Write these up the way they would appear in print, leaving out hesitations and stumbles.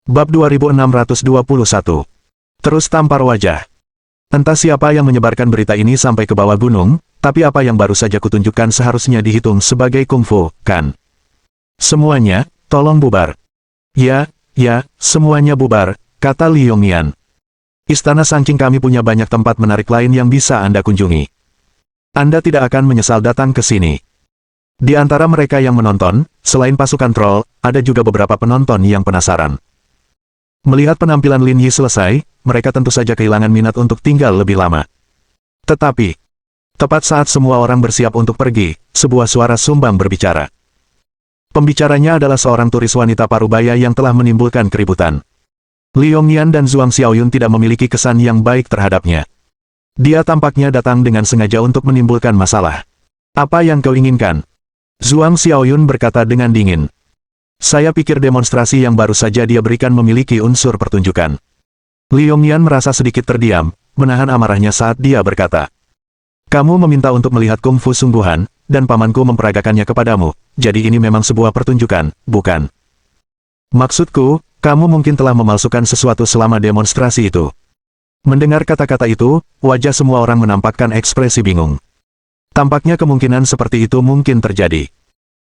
Bab 2621. Terus tampar wajah. Entah siapa yang menyebarkan berita ini sampai ke bawah gunung, tapi apa yang baru saja kutunjukkan seharusnya dihitung sebagai kungfu, kan? Semuanya, tolong bubar. Ya, semuanya bubar, kata Li Yongnian. Istana Sangqing kami punya banyak tempat menarik lain yang bisa Anda kunjungi. Anda tidak akan menyesal datang ke sini. Di antara mereka yang menonton, selain pasukan troll, ada juga beberapa penonton yang penasaran. Melihat penampilan Lin Yi selesai, mereka tentu saja kehilangan minat untuk tinggal lebih lama. Tetapi, tepat saat semua orang bersiap untuk pergi, sebuah suara sumbang berbicara. Pembicaranya adalah seorang turis wanita parubaya yang telah menimbulkan keributan. Li Yongnian dan Zhuang Xiaoyun tidak memiliki kesan yang baik terhadapnya. Dia tampaknya datang dengan sengaja untuk menimbulkan masalah. Apa yang kau inginkan? Zhuang Xiaoyun berkata dengan dingin. Saya pikir demonstrasi yang baru saja dia berikan memiliki unsur pertunjukan. Li Yongnian merasa sedikit terdiam, menahan amarahnya saat dia berkata. Kamu meminta untuk melihat kungfu sungguhan, dan pamanku memperagakannya kepadamu, jadi ini memang sebuah pertunjukan, bukan? Maksudku, kamu mungkin telah memalsukan sesuatu selama demonstrasi itu. Mendengar kata-kata itu, wajah semua orang menampakkan ekspresi bingung. Tampaknya kemungkinan seperti itu mungkin terjadi.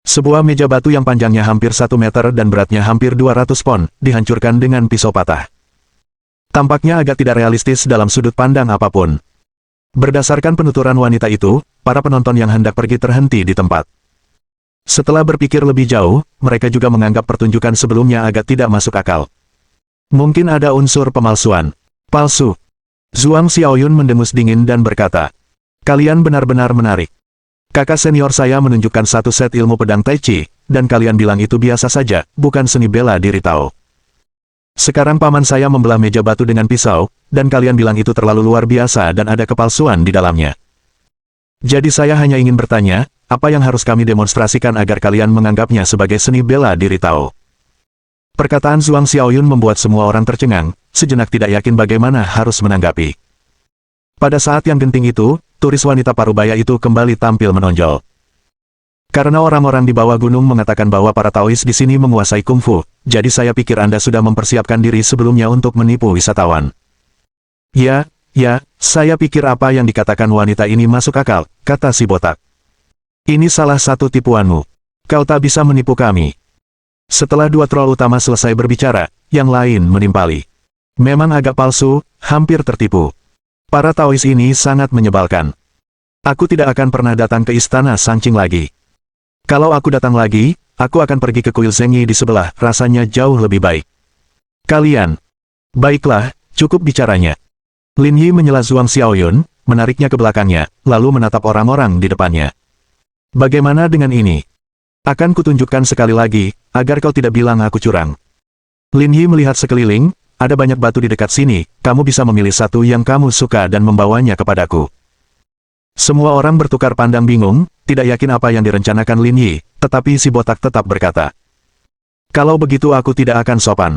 Sebuah meja batu yang panjangnya hampir 1 meter dan beratnya hampir 200 pon, dihancurkan dengan pisau patah. Tampaknya agak tidak realistis dalam sudut pandang apapun. Berdasarkan penuturan wanita itu, para penonton yang hendak pergi terhenti di tempat. Setelah berpikir lebih jauh, mereka juga menganggap pertunjukan sebelumnya agak tidak masuk akal. Mungkin ada unsur pemalsuan. Palsu. Zhuang Xiaoyun mendengus dingin dan berkata, kalian benar-benar menarik. Kakak senior saya menunjukkan satu set ilmu pedang Tai Chi, dan kalian bilang itu biasa saja, bukan seni bela diri Tao. Sekarang paman saya membelah meja batu dengan pisau, dan kalian bilang itu terlalu luar biasa dan ada kepalsuan di dalamnya. Jadi saya hanya ingin bertanya, apa yang harus kami demonstrasikan agar kalian menganggapnya sebagai seni bela diri Tao? Perkataan Zhuang Xiaoyun membuat semua orang tercengang, sejenak tidak yakin bagaimana harus menanggapi. Pada saat yang genting itu, turis wanita parubaya itu kembali tampil menonjol. Karena orang-orang di bawah gunung mengatakan bahwa para Taois di sini menguasai kungfu, jadi saya pikir Anda sudah mempersiapkan diri sebelumnya untuk menipu wisatawan. Ya, saya pikir apa yang dikatakan wanita ini masuk akal, kata si botak. Ini salah satu tipuanmu. Kau tak bisa menipu kami. Setelah dua troll utama selesai berbicara, yang lain menimpali. Memang agak palsu, hampir tertipu. Para Taois ini sangat menyebalkan. Aku tidak akan pernah datang ke istana Sangqing lagi. Kalau aku datang lagi, aku akan pergi ke kuil Zhengyi di sebelah, rasanya jauh lebih baik. Kalian. Baiklah, cukup bicaranya. Lin Yi menyela Zhuang Xiaoyun, menariknya ke belakangnya, lalu menatap orang-orang di depannya. Bagaimana dengan ini? Akan kutunjukkan sekali lagi, agar kau tidak bilang aku curang. Lin Yi melihat sekeliling. Ada banyak batu di dekat sini, kamu bisa memilih satu yang kamu suka dan membawanya kepadaku. Semua orang bertukar pandang bingung, tidak yakin apa yang direncanakan Lin Yi, tetapi si botak tetap berkata. Kalau begitu aku tidak akan sopan.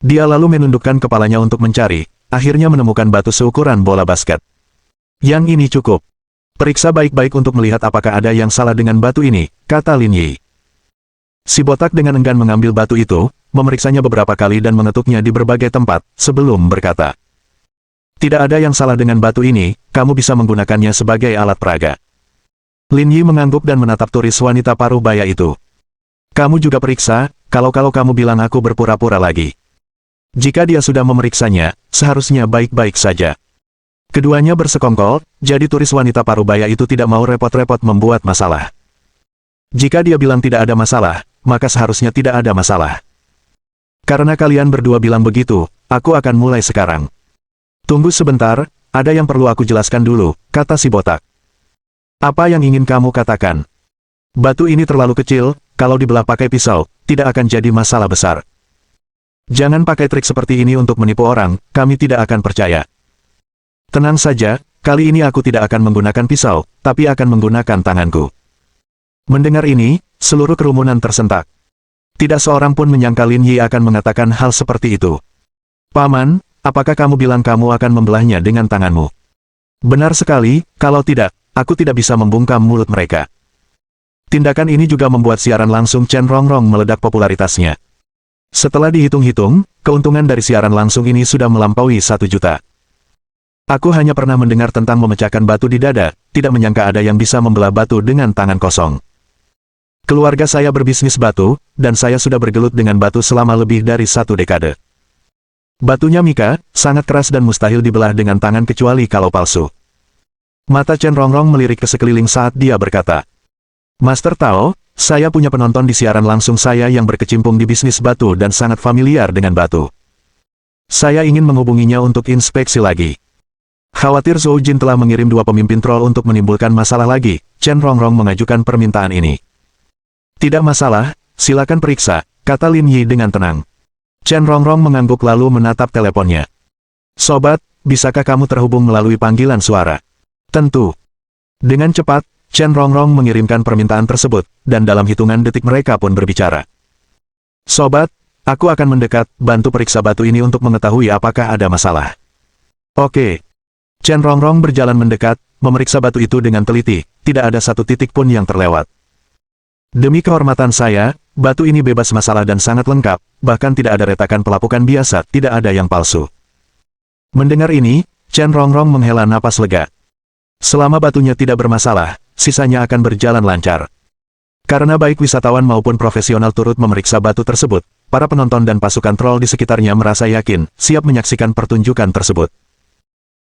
Dia lalu menundukkan kepalanya untuk mencari, akhirnya menemukan batu seukuran bola basket. Yang ini cukup. Periksa baik-baik untuk melihat apakah ada yang salah dengan batu ini, kata Lin Yi. Si botak dengan enggan mengambil batu itu, memeriksanya beberapa kali dan mengetuknya di berbagai tempat, sebelum berkata. Tidak ada yang salah dengan batu ini, kamu bisa menggunakannya sebagai alat peraga. Lin Yi mengangguk dan menatap turis wanita parubaya itu. Kamu juga periksa, kalau kamu bilang aku berpura-pura lagi. Jika dia sudah memeriksanya, seharusnya baik-baik saja. Keduanya bersekongkol, jadi turis wanita parubaya itu tidak mau repot-repot membuat masalah. Jika dia bilang tidak ada masalah, maka seharusnya tidak ada masalah. Karena kalian berdua bilang begitu, aku akan mulai sekarang. Tunggu sebentar, ada yang perlu aku jelaskan dulu, kata si botak. Apa yang ingin kamu katakan? Batu ini terlalu kecil, kalau dibelah pakai pisau, tidak akan jadi masalah besar. Jangan pakai trik seperti ini untuk menipu orang, kami tidak akan percaya. Tenang saja, kali ini aku tidak akan menggunakan pisau, tapi akan menggunakan tanganku. Mendengar ini, seluruh kerumunan tersentak. Tidak seorang pun menyangka Lin Yi akan mengatakan hal seperti itu. Paman, apakah kamu bilang kamu akan membelahnya dengan tanganmu? Benar sekali, kalau tidak, aku tidak bisa membungkam mulut mereka. Tindakan ini juga membuat siaran langsung Chen Rongrong meledak popularitasnya. Setelah dihitung-hitung, keuntungan dari siaran langsung ini sudah melampaui 1 juta. Aku hanya pernah mendengar tentang memecahkan batu di dada, tidak menyangka ada yang bisa membelah batu dengan tangan kosong. Keluarga saya berbisnis batu, dan saya sudah bergelut dengan batu selama lebih dari 1 dekade. Batunya Mika, sangat keras dan mustahil dibelah dengan tangan kecuali kalau palsu. Mata Chen Rongrong melirik ke sekeliling saat dia berkata, Master Tao, saya punya penonton di siaran langsung saya yang berkecimpung di bisnis batu dan sangat familiar dengan batu. Saya ingin menghubunginya untuk inspeksi lagi. Khawatir Zhou Jin telah mengirim 2 pemimpin troll untuk menimbulkan masalah lagi, Chen Rongrong mengajukan permintaan ini. Tidak masalah, silakan periksa, kata Lin Yi dengan tenang. Chen Rongrong mengangguk lalu menatap teleponnya. Sobat, bisakah kamu terhubung melalui panggilan suara? Tentu. Dengan cepat, Chen Rongrong mengirimkan permintaan tersebut, dan dalam hitungan detik mereka pun berbicara. Sobat, aku akan mendekat, bantu periksa batu ini untuk mengetahui apakah ada masalah. Oke. Chen Rongrong berjalan mendekat, memeriksa batu itu dengan teliti, tidak ada 1 titik pun yang terlewat. Demi kehormatan saya, batu ini bebas masalah dan sangat lengkap, bahkan tidak ada retakan pelapukan biasa, tidak ada yang palsu. Mendengar ini, Chen Rongrong menghela napas lega. Selama batunya tidak bermasalah, sisanya akan berjalan lancar. Karena baik wisatawan maupun profesional turut memeriksa batu tersebut, para penonton dan pasukan troll di sekitarnya merasa yakin, siap menyaksikan pertunjukan tersebut.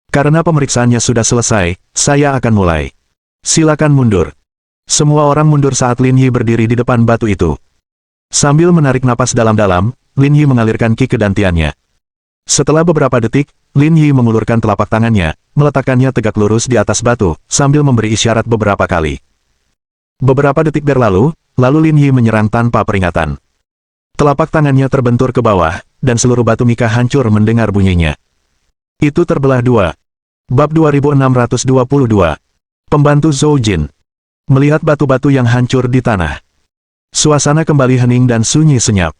Karena pemeriksaannya sudah selesai, saya akan mulai. Silakan mundur. Semua orang mundur saat Lin Yi berdiri di depan batu itu. Sambil menarik napas dalam-dalam, Lin Yi mengalirkan ki kedantiannya. Setelah beberapa detik, Lin Yi mengulurkan telapak tangannya, meletakkannya tegak lurus di atas batu, sambil memberi isyarat beberapa kali. Beberapa detik berlalu, lalu Lin Yi menyerang tanpa peringatan. Telapak tangannya terbentur ke bawah, dan seluruh batu Mika hancur mendengar bunyinya. Itu terbelah 2. Bab 2622. Pembantu Zhou Jin. Melihat batu-batu yang hancur di tanah. Suasana kembali hening dan sunyi senyap.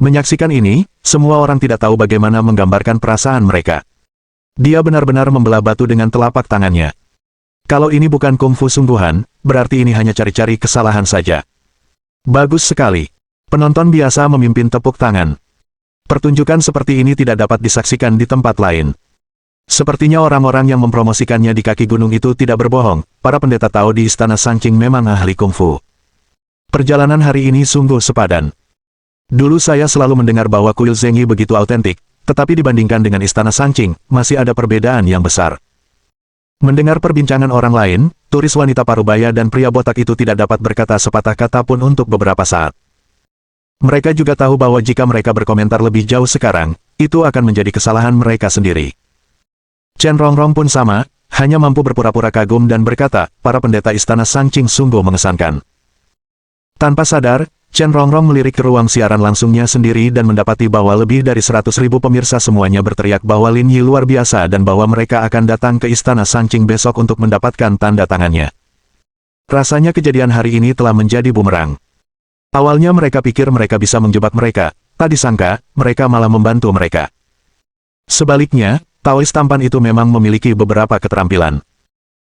Menyaksikan ini, semua orang tidak tahu bagaimana menggambarkan perasaan mereka. Dia benar-benar membelah batu dengan telapak tangannya. Kalau ini bukan kungfu sungguhan, berarti ini hanya cari-cari kesalahan saja. Bagus sekali. Penonton biasa memimpin tepuk tangan. Pertunjukan seperti ini tidak dapat disaksikan di tempat lain. Sepertinya orang-orang yang mempromosikannya di kaki gunung itu tidak berbohong, para pendeta Tao di Istana Sanqing memang ahli kungfu. Perjalanan hari ini sungguh sepadan. Dulu saya selalu mendengar bahwa kuil Zhengyi begitu autentik, tetapi dibandingkan dengan Istana Sanqing, masih ada perbedaan yang besar. Mendengar perbincangan orang lain, turis wanita parubaya dan pria botak itu tidak dapat berkata sepatah kata pun untuk beberapa saat. Mereka juga tahu bahwa jika mereka berkomentar lebih jauh sekarang, itu akan menjadi kesalahan mereka sendiri. Chen Rongrong pun sama, hanya mampu berpura-pura kagum dan berkata, para pendeta Istana Sanqing sungguh mengesankan. Tanpa sadar, Chen Rongrong melirik ke ruang siaran langsungnya sendiri dan mendapati bahwa lebih dari 100.000 pemirsa semuanya berteriak bahwa Lin Yi luar biasa dan bahwa mereka akan datang ke Istana Sanqing besok untuk mendapatkan tanda tangannya. Rasanya kejadian hari ini telah menjadi bumerang. Awalnya mereka pikir mereka bisa menjebak mereka, tak disangka, mereka malah membantu mereka. Sebaliknya, Taois tampan itu memang memiliki beberapa keterampilan.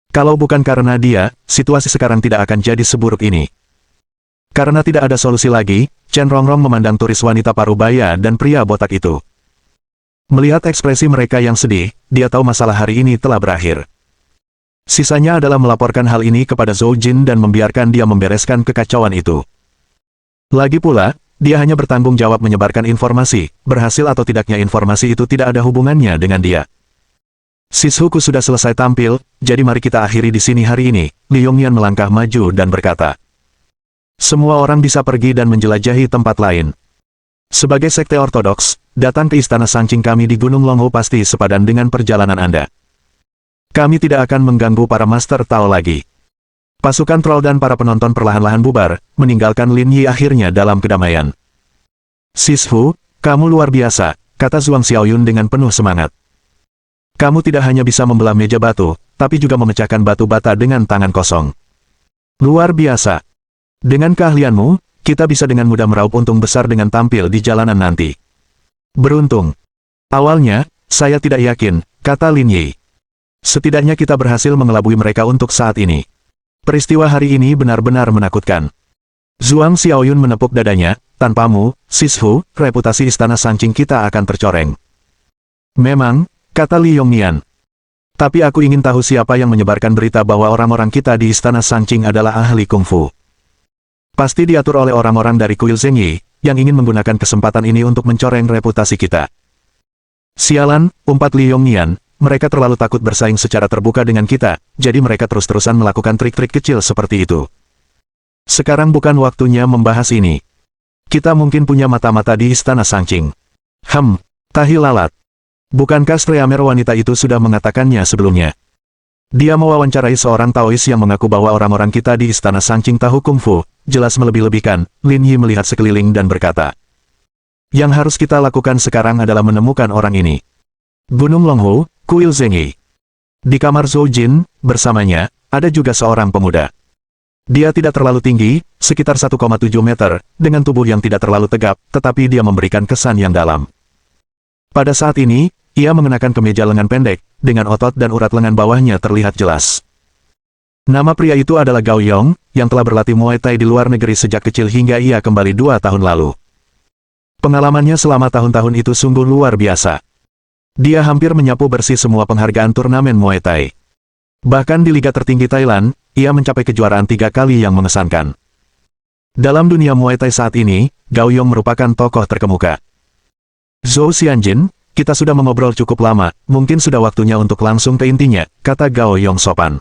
Kalau bukan karena dia, situasi sekarang tidak akan jadi seburuk ini. Karena tidak ada solusi lagi, Chen Rongrong memandang turis wanita parubaya dan pria botak itu. Melihat ekspresi mereka yang sedih, dia tahu masalah hari ini telah berakhir. Sisanya adalah melaporkan hal ini kepada Zhou Jin dan membiarkan dia membereskan kekacauan itu. Lagi pula, dia hanya bertanggung jawab menyebarkan informasi, berhasil atau tidaknya informasi itu tidak ada hubungannya dengan dia. Sishuku sudah selesai tampil, jadi mari kita akhiri di sini hari ini. Li Yongyan melangkah maju dan berkata. Semua orang bisa pergi dan menjelajahi tempat lain. Sebagai sekte ortodoks, datang ke Istana Sanqing kami di Gunung Longhu pasti sepadan dengan perjalanan Anda. Kami tidak akan mengganggu para Master Tao lagi. Pasukan troll dan para penonton perlahan-lahan bubar, meninggalkan Lin Yi akhirnya dalam kedamaian. Sishu, kamu luar biasa, kata Zhuang Xiaoyun dengan penuh semangat. Kamu tidak hanya bisa membelah meja batu, tapi juga memecahkan batu bata dengan tangan kosong. Luar biasa. Dengan keahlianmu, kita bisa dengan mudah meraup untung besar dengan tampil di jalanan nanti. Beruntung. Awalnya, saya tidak yakin, kata Lin Yi. Setidaknya kita berhasil mengelabui mereka untuk saat ini. Peristiwa hari ini benar-benar menakutkan. Zhuang Xiaoyun menepuk dadanya, tanpamu, Sishu, reputasi istana Sanqing kita akan tercoreng. Memang, kata Li Yongnian. Tapi aku ingin tahu siapa yang menyebarkan berita bahwa orang-orang kita di istana Sanqing adalah ahli kungfu. Pasti diatur oleh orang-orang dari kuil Zhengyi, yang ingin menggunakan kesempatan ini untuk mencoreng reputasi kita. Sialan, umpat Li Yongnian, mereka terlalu takut bersaing secara terbuka dengan kita, jadi mereka terus-terusan melakukan trik-trik kecil seperti itu. Sekarang bukan waktunya membahas ini. Kita mungkin punya mata-mata di istana Sanqing. Tahi lalat. Bukankah Streamer wanita itu sudah mengatakannya sebelumnya? Dia mewawancarai seorang Taois yang mengaku bahwa orang-orang kita di istana Sanqing tahu kungfu, jelas melebih-lebihkan. Lin Yi melihat sekeliling dan berkata, yang harus kita lakukan sekarang adalah menemukan orang ini. Gunung Longhu, kuil Zhengyi. Di kamar Zhou Jin, bersamanya, ada juga seorang pemuda. Dia tidak terlalu tinggi, sekitar 1,7 meter, dengan tubuh yang tidak terlalu tegap, tetapi dia memberikan kesan yang dalam. Pada saat ini, ia mengenakan kemeja lengan pendek, dengan otot dan urat lengan bawahnya terlihat jelas. Nama pria itu adalah Gao Yong, yang telah berlatih Muay Thai di luar negeri sejak kecil hingga ia kembali 2 tahun lalu. Pengalamannya selama tahun-tahun itu sungguh luar biasa. Dia hampir menyapu bersih semua penghargaan turnamen Muay Thai. Bahkan di liga tertinggi Thailand, ia mencapai kejuaraan 3 kali yang mengesankan. Dalam dunia Muay Thai saat ini, Gao Yong merupakan tokoh terkemuka. Zhou Xianjin, kita sudah mengobrol cukup lama, mungkin sudah waktunya untuk langsung ke intinya, kata Gao Yong sopan.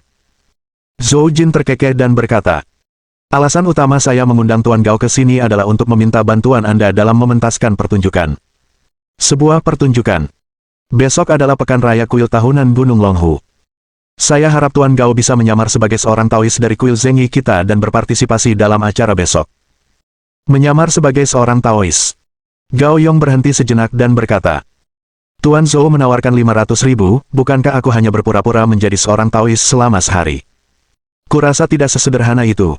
Zhou Jin terkekeh dan berkata, alasan utama saya mengundang Tuan Gao ke sini adalah untuk meminta bantuan Anda dalam mementaskan pertunjukan. Sebuah pertunjukan. Besok adalah Pekan Raya Kuil Tahunan Gunung Longhu. Saya harap Tuan Gao bisa menyamar sebagai seorang Taois dari kuil Zhengyi kita dan berpartisipasi dalam acara besok. Menyamar sebagai seorang Taois. Gao Yong berhenti sejenak dan berkata, Tuan Zhou menawarkan 500.000, bukankah aku hanya berpura-pura menjadi seorang Taois selama sehari? Kurasa tidak sesederhana itu.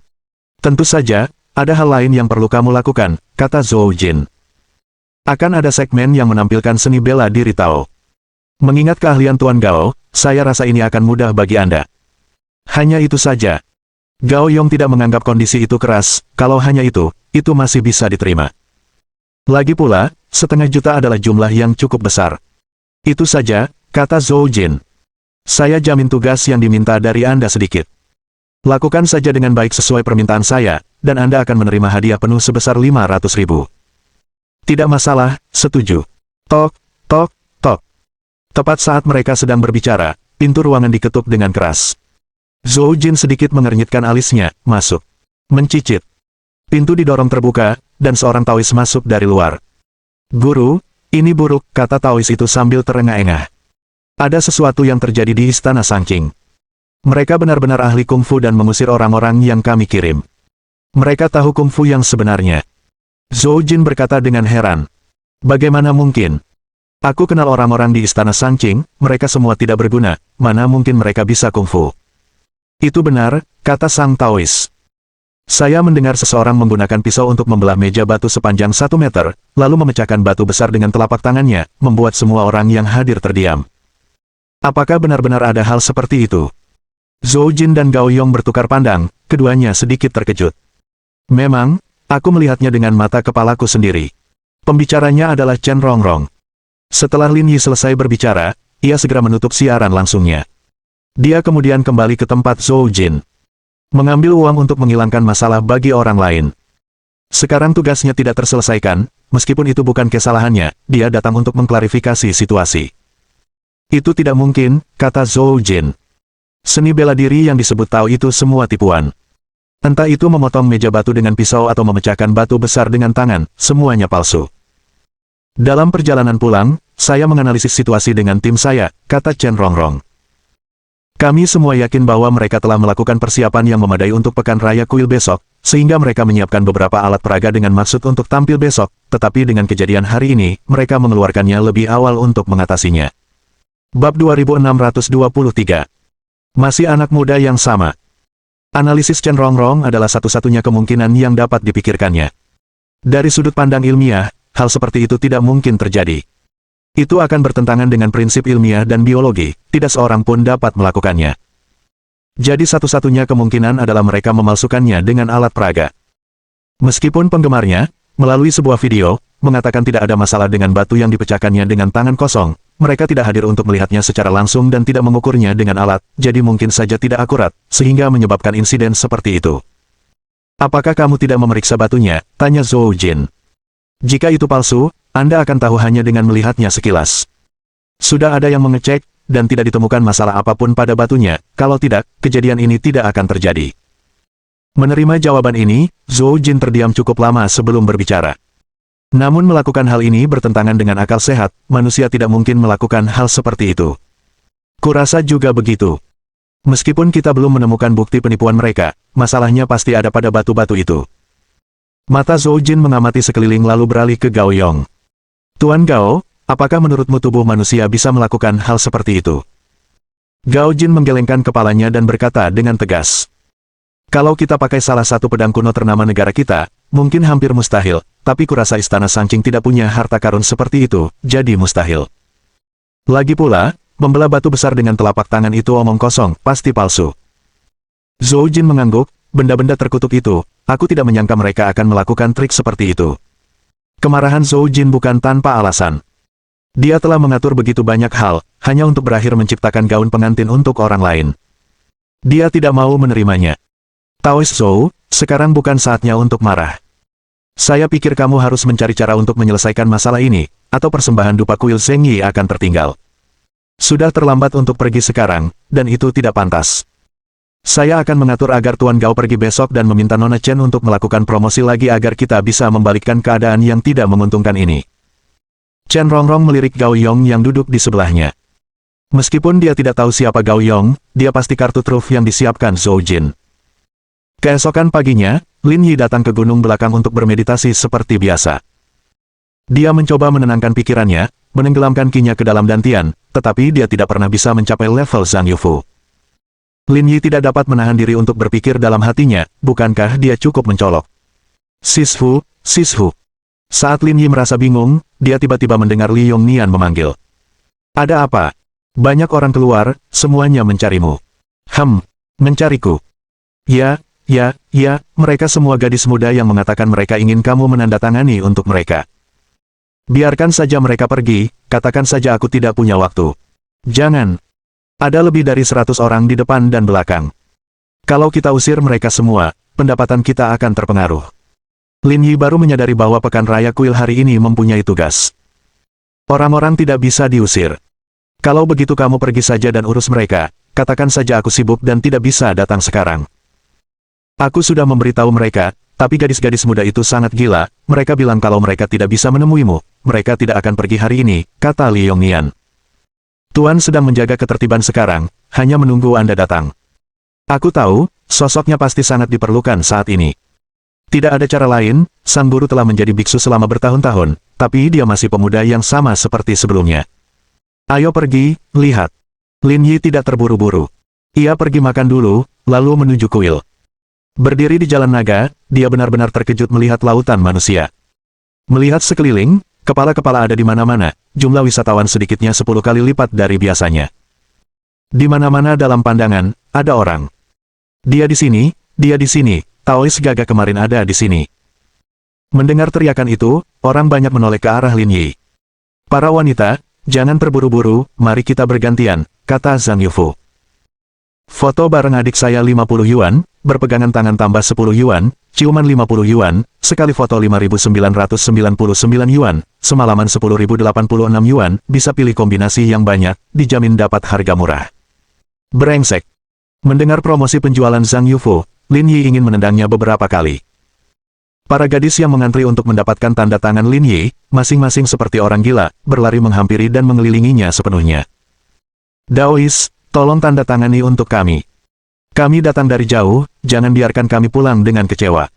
Tentu saja, ada hal lain yang perlu kamu lakukan, kata Zhou Jin. Akan ada segmen yang menampilkan seni bela diri Tao. Mengingat keahlian Tuan Gao, saya rasa ini akan mudah bagi Anda. Hanya itu saja. Gao Yong tidak menganggap kondisi itu keras, kalau hanya itu masih bisa diterima. Lagi pula, 500.000 adalah jumlah yang cukup besar. Itu saja, kata Zhou Jin. Saya jamin tugas yang diminta dari Anda sedikit. Lakukan saja dengan baik sesuai permintaan saya, dan Anda akan menerima hadiah penuh sebesar 500.000. Tidak masalah, setuju. Tok, tok, tok. Tepat saat mereka sedang berbicara, pintu ruangan diketuk dengan keras. Zhou Jin sedikit mengernyitkan alisnya, masuk. Mencicit. Pintu didorong terbuka, dan seorang Taois masuk dari luar. Guru, ini buruk, kata Taois itu sambil terengah-engah. Ada sesuatu yang terjadi di istana Sanqing. Mereka benar-benar ahli kungfu dan mengusir orang-orang yang kami kirim. Mereka tahu kungfu yang sebenarnya. Zhou Jin berkata dengan heran. Bagaimana mungkin? Aku kenal orang-orang di istana Sanqing, mereka semua tidak berguna, mana mungkin mereka bisa kungfu? Itu benar, kata sang Taois. Saya mendengar seseorang menggunakan pisau untuk membelah meja batu sepanjang 1 meter, lalu memecahkan batu besar dengan telapak tangannya, membuat semua orang yang hadir terdiam. Apakah benar-benar ada hal seperti itu? Zhou Jin dan Gao Yong bertukar pandang, keduanya sedikit terkejut. Memang, aku melihatnya dengan mata kepalaku sendiri. Pembicaranya adalah Chen Rongrong. Setelah Lin Yi selesai berbicara, ia segera menutup siaran langsungnya. Dia kemudian kembali ke tempat Zhou Jin. Mengambil uang untuk menghilangkan masalah bagi orang lain. Sekarang tugasnya tidak terselesaikan, meskipun itu bukan kesalahannya, dia datang untuk mengklarifikasi situasi. Itu tidak mungkin, kata Zhou Jin. Seni bela diri yang disebut Tao itu semua tipuan. Entah itu memotong meja batu dengan pisau atau memecahkan batu besar dengan tangan, semuanya palsu. Dalam perjalanan pulang, saya menganalisis situasi dengan tim saya, kata Chen Rongrong. Kami semua yakin bahwa mereka telah melakukan persiapan yang memadai untuk Pekan Raya Kuil besok, sehingga mereka menyiapkan beberapa alat peraga dengan maksud untuk tampil besok, tetapi dengan kejadian hari ini, mereka mengeluarkannya lebih awal untuk mengatasinya. Bab 2623. Masih anak muda yang sama. Analisis Chen Rongrong adalah satu-satunya kemungkinan yang dapat dipikirkannya. Dari sudut pandang ilmiah, hal seperti itu tidak mungkin terjadi. Itu akan bertentangan dengan prinsip ilmiah dan biologi, tidak seorang pun dapat melakukannya. Jadi satu-satunya kemungkinan adalah mereka memalsukannya dengan alat peraga. Meskipun penggemarnya, melalui sebuah video, mengatakan tidak ada masalah dengan batu yang dipecahkannya dengan tangan kosong. Mereka tidak hadir untuk melihatnya secara langsung dan tidak mengukurnya dengan alat, jadi mungkin saja tidak akurat, sehingga menyebabkan insiden seperti itu. Apakah kamu tidak memeriksa batunya? Tanya Zhou Jin. Jika itu palsu, Anda akan tahu hanya dengan melihatnya sekilas. Sudah ada yang mengecek, dan tidak ditemukan masalah apapun pada batunya, kalau tidak, kejadian ini tidak akan terjadi. Menerima jawaban ini, Zhou Jin terdiam cukup lama sebelum berbicara. Namun melakukan hal ini bertentangan dengan akal sehat, manusia tidak mungkin melakukan hal seperti itu. Kurasa juga begitu. Meskipun kita belum menemukan bukti penipuan mereka, masalahnya pasti ada pada batu-batu itu. Mata Zhou Jin mengamati sekeliling lalu beralih ke Gao Yong. Tuan Gao, apakah menurutmu tubuh manusia bisa melakukan hal seperti itu? Gao Jin menggelengkan kepalanya dan berkata dengan tegas. Kalau kita pakai salah satu pedang kuno ternama negara kita, mungkin hampir mustahil, tapi kurasa istana Sanqing tidak punya harta karun seperti itu, jadi mustahil. Lagi pula, membelah batu besar dengan telapak tangan itu omong kosong, pasti palsu. Zhou Jin mengangguk, benda-benda terkutuk itu, aku tidak menyangka mereka akan melakukan trik seperti itu. Kemarahan Zhou Jin bukan tanpa alasan. Dia telah mengatur begitu banyak hal, hanya untuk berakhir menciptakan gaun pengantin untuk orang lain. Dia tidak mau menerimanya. Taois Zhou, sekarang bukan saatnya untuk marah. Saya pikir kamu harus mencari cara untuk menyelesaikan masalah ini, atau persembahan dupa kuil Zheng Yi akan tertinggal. Sudah terlambat untuk pergi sekarang, dan itu tidak pantas. Saya akan mengatur agar Tuan Gao pergi besok dan meminta Nona Chen untuk melakukan promosi lagi agar kita bisa membalikkan keadaan yang tidak menguntungkan ini. Chen Rongrong melirik Gao Yong yang duduk di sebelahnya. Meskipun dia tidak tahu siapa Gao Yong, dia pasti kartu truf yang disiapkan Zhou Jin. Keesokan paginya, Lin Yi datang ke gunung belakang untuk bermeditasi seperti biasa. Dia mencoba menenangkan pikirannya, menenggelamkan kinya ke dalam dantian, tetapi dia tidak pernah bisa mencapai level Zhang Yufu. Lin Yi tidak dapat menahan diri untuk berpikir dalam hatinya, bukankah dia cukup mencolok? Sishu, Sishu. Saat Lin Yi merasa bingung, dia tiba-tiba mendengar Li Yongnian memanggil. Ada apa? Banyak orang keluar, semuanya mencarimu. Mencariku. Ya, mereka semua gadis muda yang mengatakan mereka ingin kamu menandatangani untuk mereka. Biarkan saja mereka pergi, katakan saja aku tidak punya waktu. Jangan. Ada lebih dari 100 orang di depan dan belakang. Kalau kita usir mereka semua, pendapatan kita akan terpengaruh. Lin Yi baru menyadari bahwa pekan raya kuil hari ini mempunyai tugas. Orang-orang tidak bisa diusir. Kalau begitu kamu pergi saja dan urus mereka, katakan saja aku sibuk dan tidak bisa datang sekarang. Aku sudah memberitahu mereka, tapi gadis-gadis muda itu sangat gila, mereka bilang kalau mereka tidak bisa menemuimu, mereka tidak akan pergi hari ini, kata Li Yongnian. Tuan sedang menjaga ketertiban sekarang, hanya menunggu Anda datang. Aku tahu, sosoknya pasti sangat diperlukan saat ini. Tidak ada cara lain, sang guru telah menjadi biksu selama bertahun-tahun, tapi dia masih pemuda yang sama seperti sebelumnya. Ayo pergi, lihat. Lin Yi tidak terburu-buru. Ia pergi makan dulu, lalu menuju kuil. Berdiri di jalan naga, dia benar-benar terkejut melihat lautan manusia. Melihat sekeliling, kepala-kepala ada di mana-mana, jumlah wisatawan sedikitnya 10 kali lipat dari biasanya. Di mana-mana dalam pandangan, ada orang. Dia di sini, Taois gagah kemarin ada di sini. Mendengar teriakan itu, orang banyak menoleh ke arah Lin Yi. Para wanita, jangan terburu-buru, mari kita bergantian, kata Zhang Yufu. Foto bareng adik saya 50 yuan, berpegangan tangan tambah 10 yuan, ciuman 50 yuan, sekali foto 5.999 yuan, semalaman 10.086 yuan, bisa pilih kombinasi yang banyak, dijamin dapat harga murah. Brengsek. Mendengar promosi penjualan Zhang Yufu, Lin Yi ingin menendangnya beberapa kali. Para gadis yang mengantri untuk mendapatkan tanda tangan Lin Yi, masing-masing seperti orang gila, berlari menghampiri dan mengelilinginya sepenuhnya. Daois, tolong tanda tangani untuk kami. Kami datang dari jauh, jangan biarkan kami pulang dengan kecewa.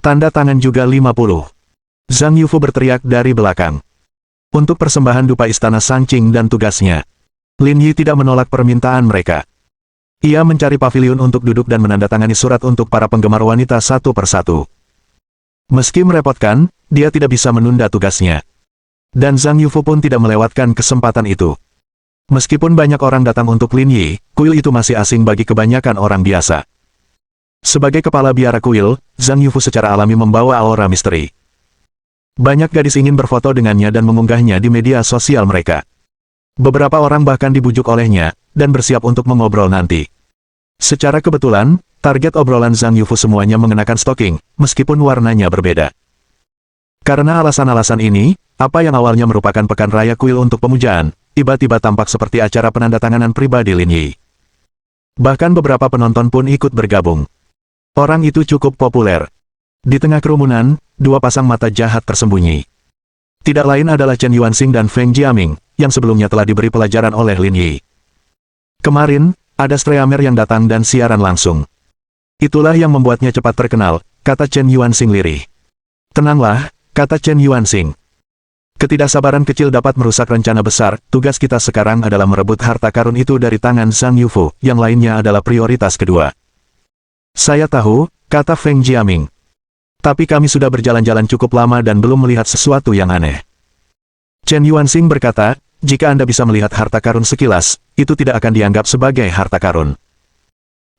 Tanda tangan juga 50. Zhang Yufu berteriak dari belakang. Untuk persembahan dupa istana Sanqing dan tugasnya, Lin Yi tidak menolak permintaan mereka. Ia mencari paviliun untuk duduk dan menandatangani surat untuk para penggemar wanita satu persatu. Meski merepotkan, dia tidak bisa menunda tugasnya. Dan Zhang Yufu pun tidak melewatkan kesempatan itu. Meskipun banyak orang datang untuk Lin Yi, kuil itu masih asing bagi kebanyakan orang biasa. Sebagai kepala biara kuil, Zhang Yufu secara alami membawa aura misteri. Banyak gadis ingin berfoto dengannya dan mengunggahnya di media sosial mereka. Beberapa orang bahkan dibujuk olehnya, dan bersiap untuk mengobrol nanti. Secara kebetulan, target obrolan Zhang Yufu semuanya mengenakan stocking, meskipun warnanya berbeda. Karena alasan-alasan ini, apa yang awalnya merupakan pekan raya kuil untuk pemujaan, tiba-tiba tampak seperti acara penandatanganan pribadi Lin Yi. Bahkan beberapa penonton pun ikut bergabung. Orang itu cukup populer. Di tengah kerumunan, dua pasang mata jahat tersembunyi. Tidak lain adalah Chen Yuanxing dan Feng Jiaming, yang sebelumnya telah diberi pelajaran oleh Lin Yi. Kemarin, ada streamer yang datang dan siaran langsung. Itulah yang membuatnya cepat terkenal, kata Chen Yuanxing lirih. Tenanglah, kata Chen Yuanxing. Ketidaksabaran kecil dapat merusak rencana besar, tugas kita sekarang adalah merebut harta karun itu dari tangan Zhang Yufu, yang lainnya adalah prioritas kedua. Saya tahu, kata Feng Jiaming. Tapi kami sudah berjalan-jalan cukup lama dan belum melihat sesuatu yang aneh. Chen Yuanxing berkata, jika Anda bisa melihat harta karun sekilas, itu tidak akan dianggap sebagai harta karun.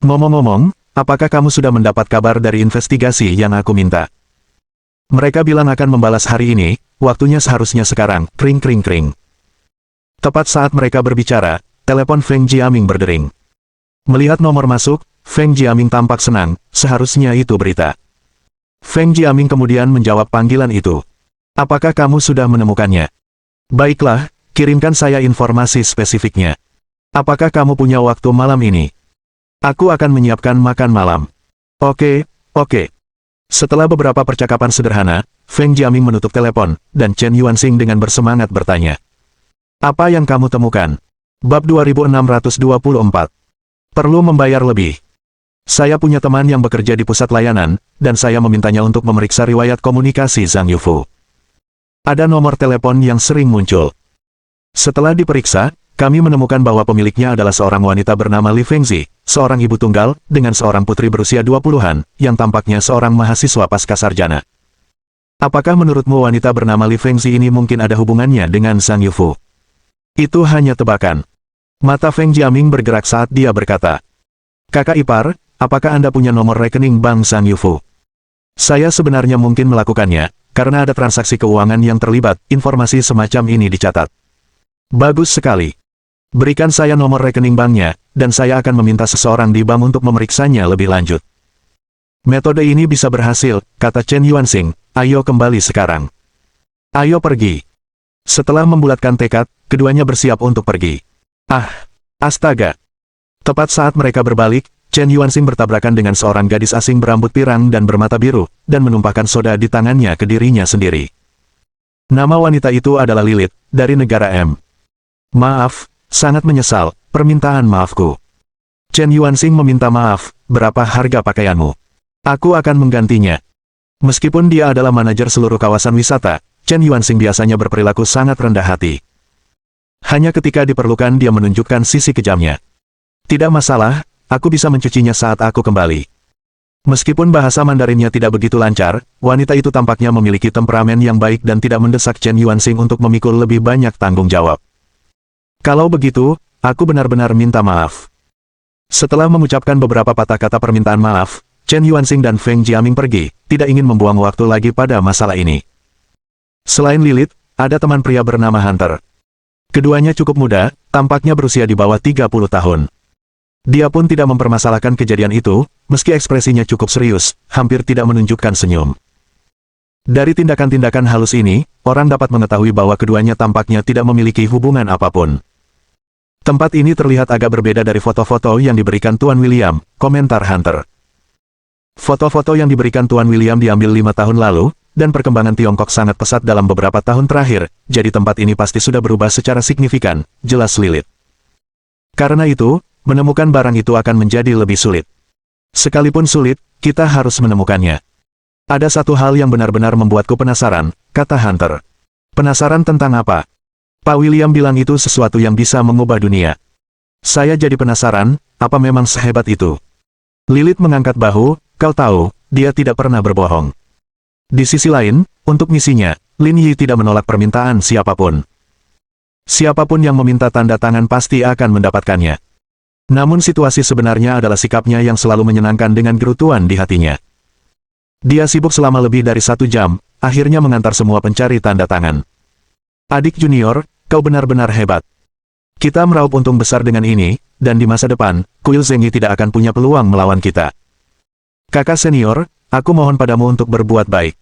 Ngomong-ngomong, apakah kamu sudah mendapat kabar dari investigasi yang aku minta? Mereka bilang akan membalas hari ini, waktunya seharusnya sekarang, kring kring kring. Tepat saat mereka berbicara, telepon Feng Jiaming berdering. Melihat nomor masuk, Feng Jiaming tampak senang, seharusnya itu berita. Feng Jiaming kemudian menjawab panggilan itu. Apakah kamu sudah menemukannya? Baiklah, kirimkan saya informasi spesifiknya. Apakah kamu punya waktu malam ini? Aku akan menyiapkan makan malam. Oke. Setelah beberapa percakapan sederhana, Feng Jiaming menutup telepon, dan Chen Yuanxing dengan bersemangat bertanya. Apa yang kamu temukan? Bab 2624. Perlu membayar lebih. Saya punya teman yang bekerja di pusat layanan, dan saya memintanya untuk memeriksa riwayat komunikasi Zhang Yufu. Ada nomor telepon yang sering muncul. Setelah diperiksa, kami menemukan bahwa pemiliknya adalah seorang wanita bernama Li Fengzi, seorang ibu tunggal, dengan seorang putri berusia 20-an, yang tampaknya seorang mahasiswa pasca sarjana. Apakah menurutmu wanita bernama Li Fengzi ini mungkin ada hubungannya dengan Zhang Yufu? Itu hanya tebakan. Mata Feng Jiaming bergerak saat dia berkata, Kakak ipar, apakah Anda punya nomor rekening bank Zhang Yufu? Saya sebenarnya mungkin melakukannya, karena ada transaksi keuangan yang terlibat, informasi semacam ini dicatat. Bagus sekali. Berikan saya nomor rekening banknya, dan saya akan meminta seseorang di bank untuk memeriksanya lebih lanjut. Metode ini bisa berhasil, kata Chen Yuanxing, ayo kembali sekarang. Ayo pergi. Setelah membulatkan tekad, keduanya bersiap untuk pergi. Astaga. Tepat saat mereka berbalik, Chen Yuanxing bertabrakan dengan seorang gadis asing berambut pirang dan bermata biru, dan menumpahkan soda di tangannya ke dirinya sendiri. Nama wanita itu adalah Lilith, dari negara M. Maaf, sangat menyesal, permintaan maafku. Chen Yuanxing meminta maaf, berapa harga pakaianmu? Aku akan menggantinya. Meskipun dia adalah manajer seluruh kawasan wisata, Chen Yuanxing biasanya berperilaku sangat rendah hati. Hanya ketika diperlukan dia menunjukkan sisi kejamnya. Tidak masalah, aku bisa mencucinya saat aku kembali. Meskipun bahasa Mandarinnya tidak begitu lancar, wanita itu tampaknya memiliki temperamen yang baik dan tidak mendesak Chen Yuanxing untuk memikul lebih banyak tanggung jawab. Kalau begitu, aku benar-benar minta maaf. Setelah mengucapkan beberapa patah kata permintaan maaf, Chen Yuanxing dan Feng Jiaming pergi, tidak ingin membuang waktu lagi pada masalah ini. Selain Lilith, ada teman pria bernama Hunter. Keduanya cukup muda, tampaknya berusia di bawah 30 tahun. Dia pun tidak mempermasalahkan kejadian itu, meski ekspresinya cukup serius, hampir tidak menunjukkan senyum. Dari tindakan-tindakan halus ini, orang dapat mengetahui bahwa keduanya tampaknya tidak memiliki hubungan apapun. Tempat ini terlihat agak berbeda dari foto-foto yang diberikan Tuan William, komentar Hunter. Foto-foto yang diberikan Tuan William diambil 5 tahun lalu, dan perkembangan Tiongkok sangat pesat dalam beberapa tahun terakhir, jadi tempat ini pasti sudah berubah secara signifikan, jelas Lilith. Karena itu, menemukan barang itu akan menjadi lebih sulit. Sekalipun sulit, kita harus menemukannya. Ada satu hal yang benar-benar membuatku penasaran, kata Hunter. Penasaran tentang apa? Pak William bilang itu sesuatu yang bisa mengubah dunia. Saya jadi penasaran, apa memang sehebat itu? Lilith mengangkat bahu, kau tahu, dia tidak pernah berbohong. Di sisi lain, untuk misinya, Lin Yi tidak menolak permintaan siapapun. Siapapun yang meminta tanda tangan pasti akan mendapatkannya. Namun situasi sebenarnya adalah sikapnya yang selalu menyenangkan dengan gerutuan di hatinya. Dia sibuk selama lebih dari 1 jam, akhirnya mengantar semua pencari tanda tangan. Adik junior, kau benar-benar hebat. Kita meraup untung besar dengan ini, dan di masa depan, Kuil Zengyi tidak akan punya peluang melawan kita. Kakak senior, aku mohon padamu untuk berbuat baik.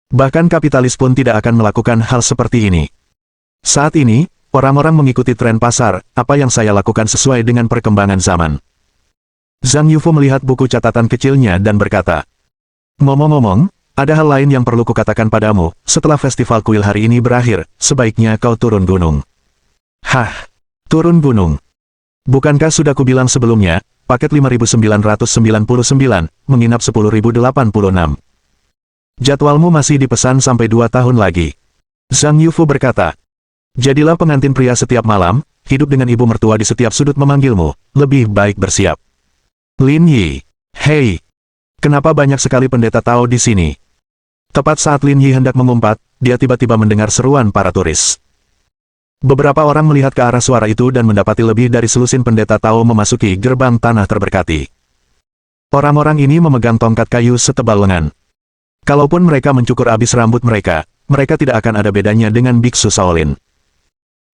Bahkan kapitalis pun tidak akan melakukan hal seperti ini. Saat ini, orang-orang mengikuti tren pasar, apa yang saya lakukan sesuai dengan perkembangan zaman. Zhang Yufu melihat buku catatan kecilnya dan berkata, ngomong-ngomong, ada hal lain yang perlu kukatakan padamu, setelah festival kuil hari ini berakhir, sebaiknya kau turun gunung. Hah? Turun gunung? Bukankah sudah kubilang sebelumnya, paket 5999, menginap 10.086. Jadwalmu masih dipesan sampai 2 tahun lagi. Zhang Yufu berkata, jadilah pengantin pria setiap malam, hidup dengan ibu mertua di setiap sudut memanggilmu, lebih baik bersiap. Lin Yi, hei! Kenapa banyak sekali pendeta Tao di sini? Tepat saat Lin Yi hendak mengumpat, dia tiba-tiba mendengar seruan para turis. Beberapa orang melihat ke arah suara itu dan mendapati lebih dari selusin pendeta Tao memasuki gerbang tanah terberkati. Orang-orang ini memegang tongkat kayu setebal lengan. Kalaupun mereka mencukur habis rambut mereka, mereka tidak akan ada bedanya dengan biksu Shaolin.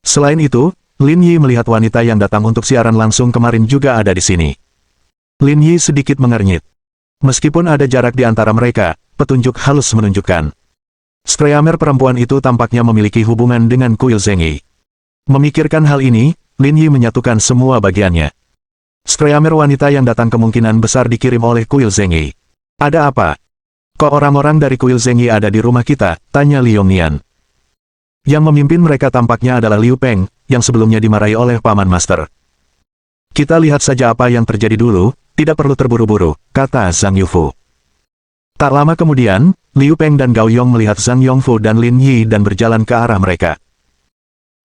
Selain itu, Lin Yi melihat wanita yang datang untuk siaran langsung kemarin juga ada di sini. Lin Yi sedikit mengernyit. Meskipun ada jarak di antara mereka, petunjuk halus menunjukkan. Streamer perempuan itu tampaknya memiliki hubungan dengan Kuil Zengyi. Memikirkan hal ini, Lin Yi menyatukan semua bagiannya. Streamer wanita yang datang kemungkinan besar dikirim oleh Kuil Zengyi. Ada apa? Kok orang-orang dari Kuil Zengyi ada di rumah kita? Tanya Liu Nian. Yang memimpin mereka tampaknya adalah Liu Peng, yang sebelumnya dimarahi oleh Paman Master. Kita lihat saja apa yang terjadi dulu, tidak perlu terburu-buru, kata Zhang Yufu. Tak lama kemudian, Liu Peng dan Gao Yong melihat Zhang Yongfu dan Lin Yi dan berjalan ke arah mereka.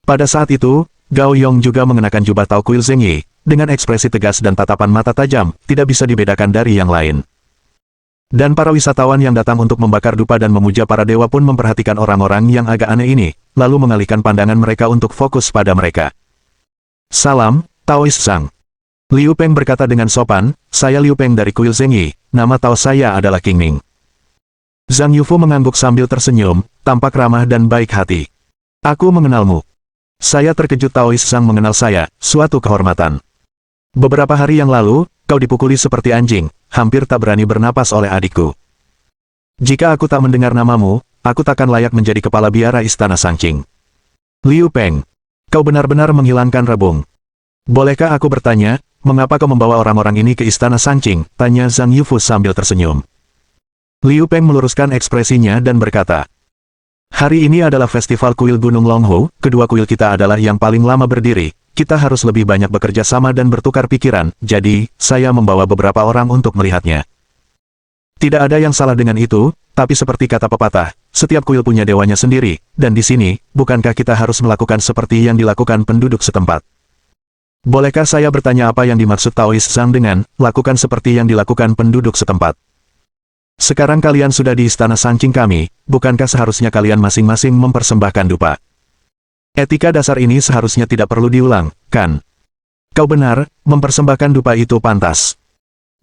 Pada saat itu, Gao Yong juga mengenakan jubah Tao Kuil Zengyi, dengan ekspresi tegas dan tatapan mata tajam, tidak bisa dibedakan dari yang lain. Dan para wisatawan yang datang untuk membakar dupa dan memuja para dewa pun memperhatikan orang-orang yang agak aneh ini, lalu mengalihkan pandangan mereka untuk fokus pada mereka. Salam, Taois Zhang. Liu Peng berkata dengan sopan, saya Liu Peng dari Kuil Zengyi, nama Tao saya adalah King Ming. Zhang Yufu mengangguk sambil tersenyum, tampak ramah dan baik hati. Aku mengenalmu. Saya terkejut Taois Zhang mengenal saya, suatu kehormatan. Beberapa hari yang lalu, kau dipukuli seperti anjing, hampir tak berani bernapas oleh adikku. Jika aku tak mendengar namamu, aku takkan layak menjadi kepala biara Istana Sangqing. Liu Peng, kau benar-benar menghilangkan rebung. Bolehkah aku bertanya, mengapa kau membawa orang-orang ini ke Istana Sangqing? Tanya Zhang Yufu sambil tersenyum. Liu Peng meluruskan ekspresinya dan berkata, hari ini adalah festival kuil Gunung Longhou, kedua kuil kita adalah yang paling lama berdiri, kita harus lebih banyak bekerja sama dan bertukar pikiran, jadi, saya membawa beberapa orang untuk melihatnya. Tidak ada yang salah dengan itu, tapi seperti kata pepatah, setiap kuil punya dewanya sendiri, dan di sini, bukankah kita harus melakukan seperti yang dilakukan penduduk setempat? Bolehkah saya bertanya apa yang dimaksud Taois Zhang dengan, lakukan seperti yang dilakukan penduduk setempat? Sekarang kalian sudah di Istana Sangqing kami, bukankah seharusnya kalian masing-masing mempersembahkan dupa? Etika dasar ini seharusnya tidak perlu diulang, kan? Kau benar, mempersembahkan dupa itu pantas.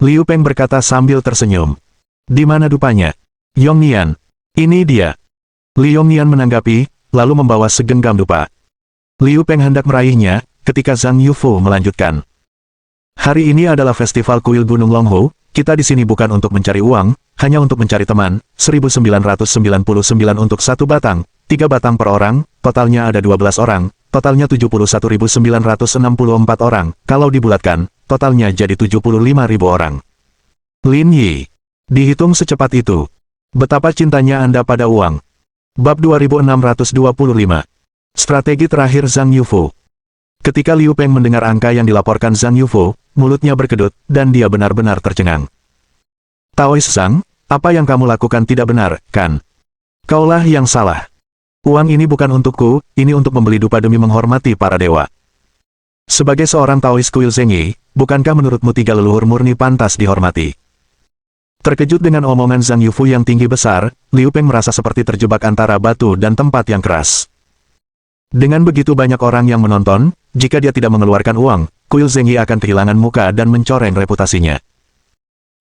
Liu Peng berkata sambil tersenyum. Di mana dupanya? Yong Nian. Ini dia. Liu Nian menanggapi, lalu membawa segenggam dupa. Liu Peng hendak meraihnya, ketika Zhang Yufu melanjutkan. Hari ini adalah festival kuil Gunung Longhou, kita di sini bukan untuk mencari uang, hanya untuk mencari teman, 1999 untuk 1 batang, 3 batang per orang, totalnya ada 12 orang, totalnya 71.964 orang, kalau dibulatkan, totalnya jadi 75.000 orang. Lin Yi. Dihitung secepat itu. Betapa cintanya Anda pada uang. Bab 2625. Strategi terakhir Zhang Yufu. Ketika Liu Peng mendengar angka yang dilaporkan Zhang Yufu, mulutnya berkedut, dan dia benar-benar tercengang. Taois Zhang, apa yang kamu lakukan tidak benar, kan? Kaulah yang salah. Uang ini bukan untukku, ini untuk membeli dupa demi menghormati para dewa. Sebagai seorang Taois Kuil Zengyi, bukankah menurutmu 3 leluhur murni pantas dihormati? Terkejut dengan omongan Zhang Yufu yang tinggi besar, Liu Peng merasa seperti terjebak antara batu dan tempat yang keras. Dengan begitu banyak orang yang menonton, jika dia tidak mengeluarkan uang, Kuil Zengyi akan kehilangan muka dan mencoreng reputasinya.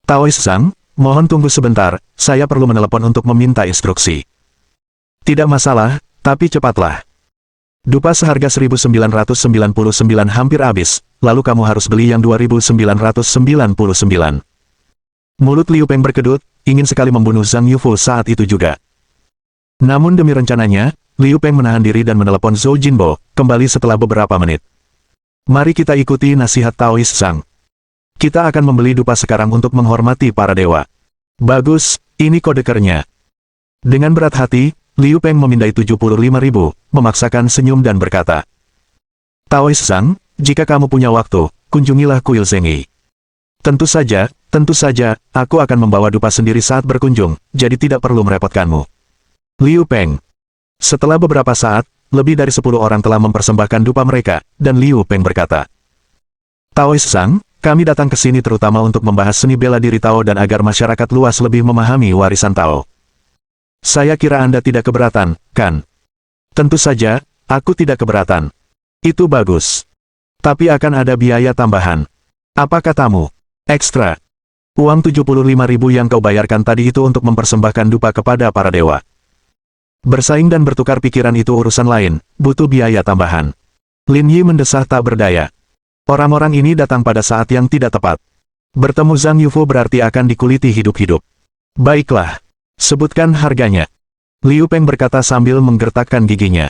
Taois Zhang, mohon tunggu sebentar, saya perlu menelepon untuk meminta instruksi. Tidak masalah, tapi cepatlah. Dupa seharga 1999 hampir habis, lalu kamu harus beli yang 2999. Mulut Liu Peng berkedut, ingin sekali membunuh Zhang Yufu saat itu juga. Namun demi rencananya, Liu Peng menahan diri dan menelepon Zhou Jinbo, kembali setelah beberapa menit. Mari kita ikuti nasihat Taois Zhang. Kita akan membeli dupa sekarang untuk menghormati para dewa. Bagus, ini kode kernya. Dengan berat hati, Liu Peng memindai 75.000, memaksakan senyum dan berkata, Taois Zhang, jika kamu punya waktu, kunjungilah kuil Zengyi. Tentu saja, aku akan membawa dupa sendiri saat berkunjung, jadi tidak perlu merepotkanmu. Liu Peng. Setelah beberapa saat, lebih dari 10 orang telah mempersembahkan dupa mereka, dan Liu Peng berkata, Taois Zhang, kami datang ke sini terutama untuk membahas seni bela diri Tao dan agar masyarakat luas lebih memahami warisan Tao. Saya kira Anda tidak keberatan, kan? Tentu saja, aku tidak keberatan. Itu bagus. Tapi akan ada biaya tambahan. Apa katamu? Ekstra. Uang 75.000 yang kau bayarkan tadi itu untuk mempersembahkan dupa kepada para dewa. Bersaing dan bertukar pikiran itu urusan lain, butuh biaya tambahan. Lin Yi mendesah tak berdaya. Orang-orang ini datang pada saat yang tidak tepat. Bertemu Zhang Yufu berarti akan dikuliti hidup-hidup. Baiklah. Sebutkan harganya. Liu Peng berkata sambil menggertakkan giginya.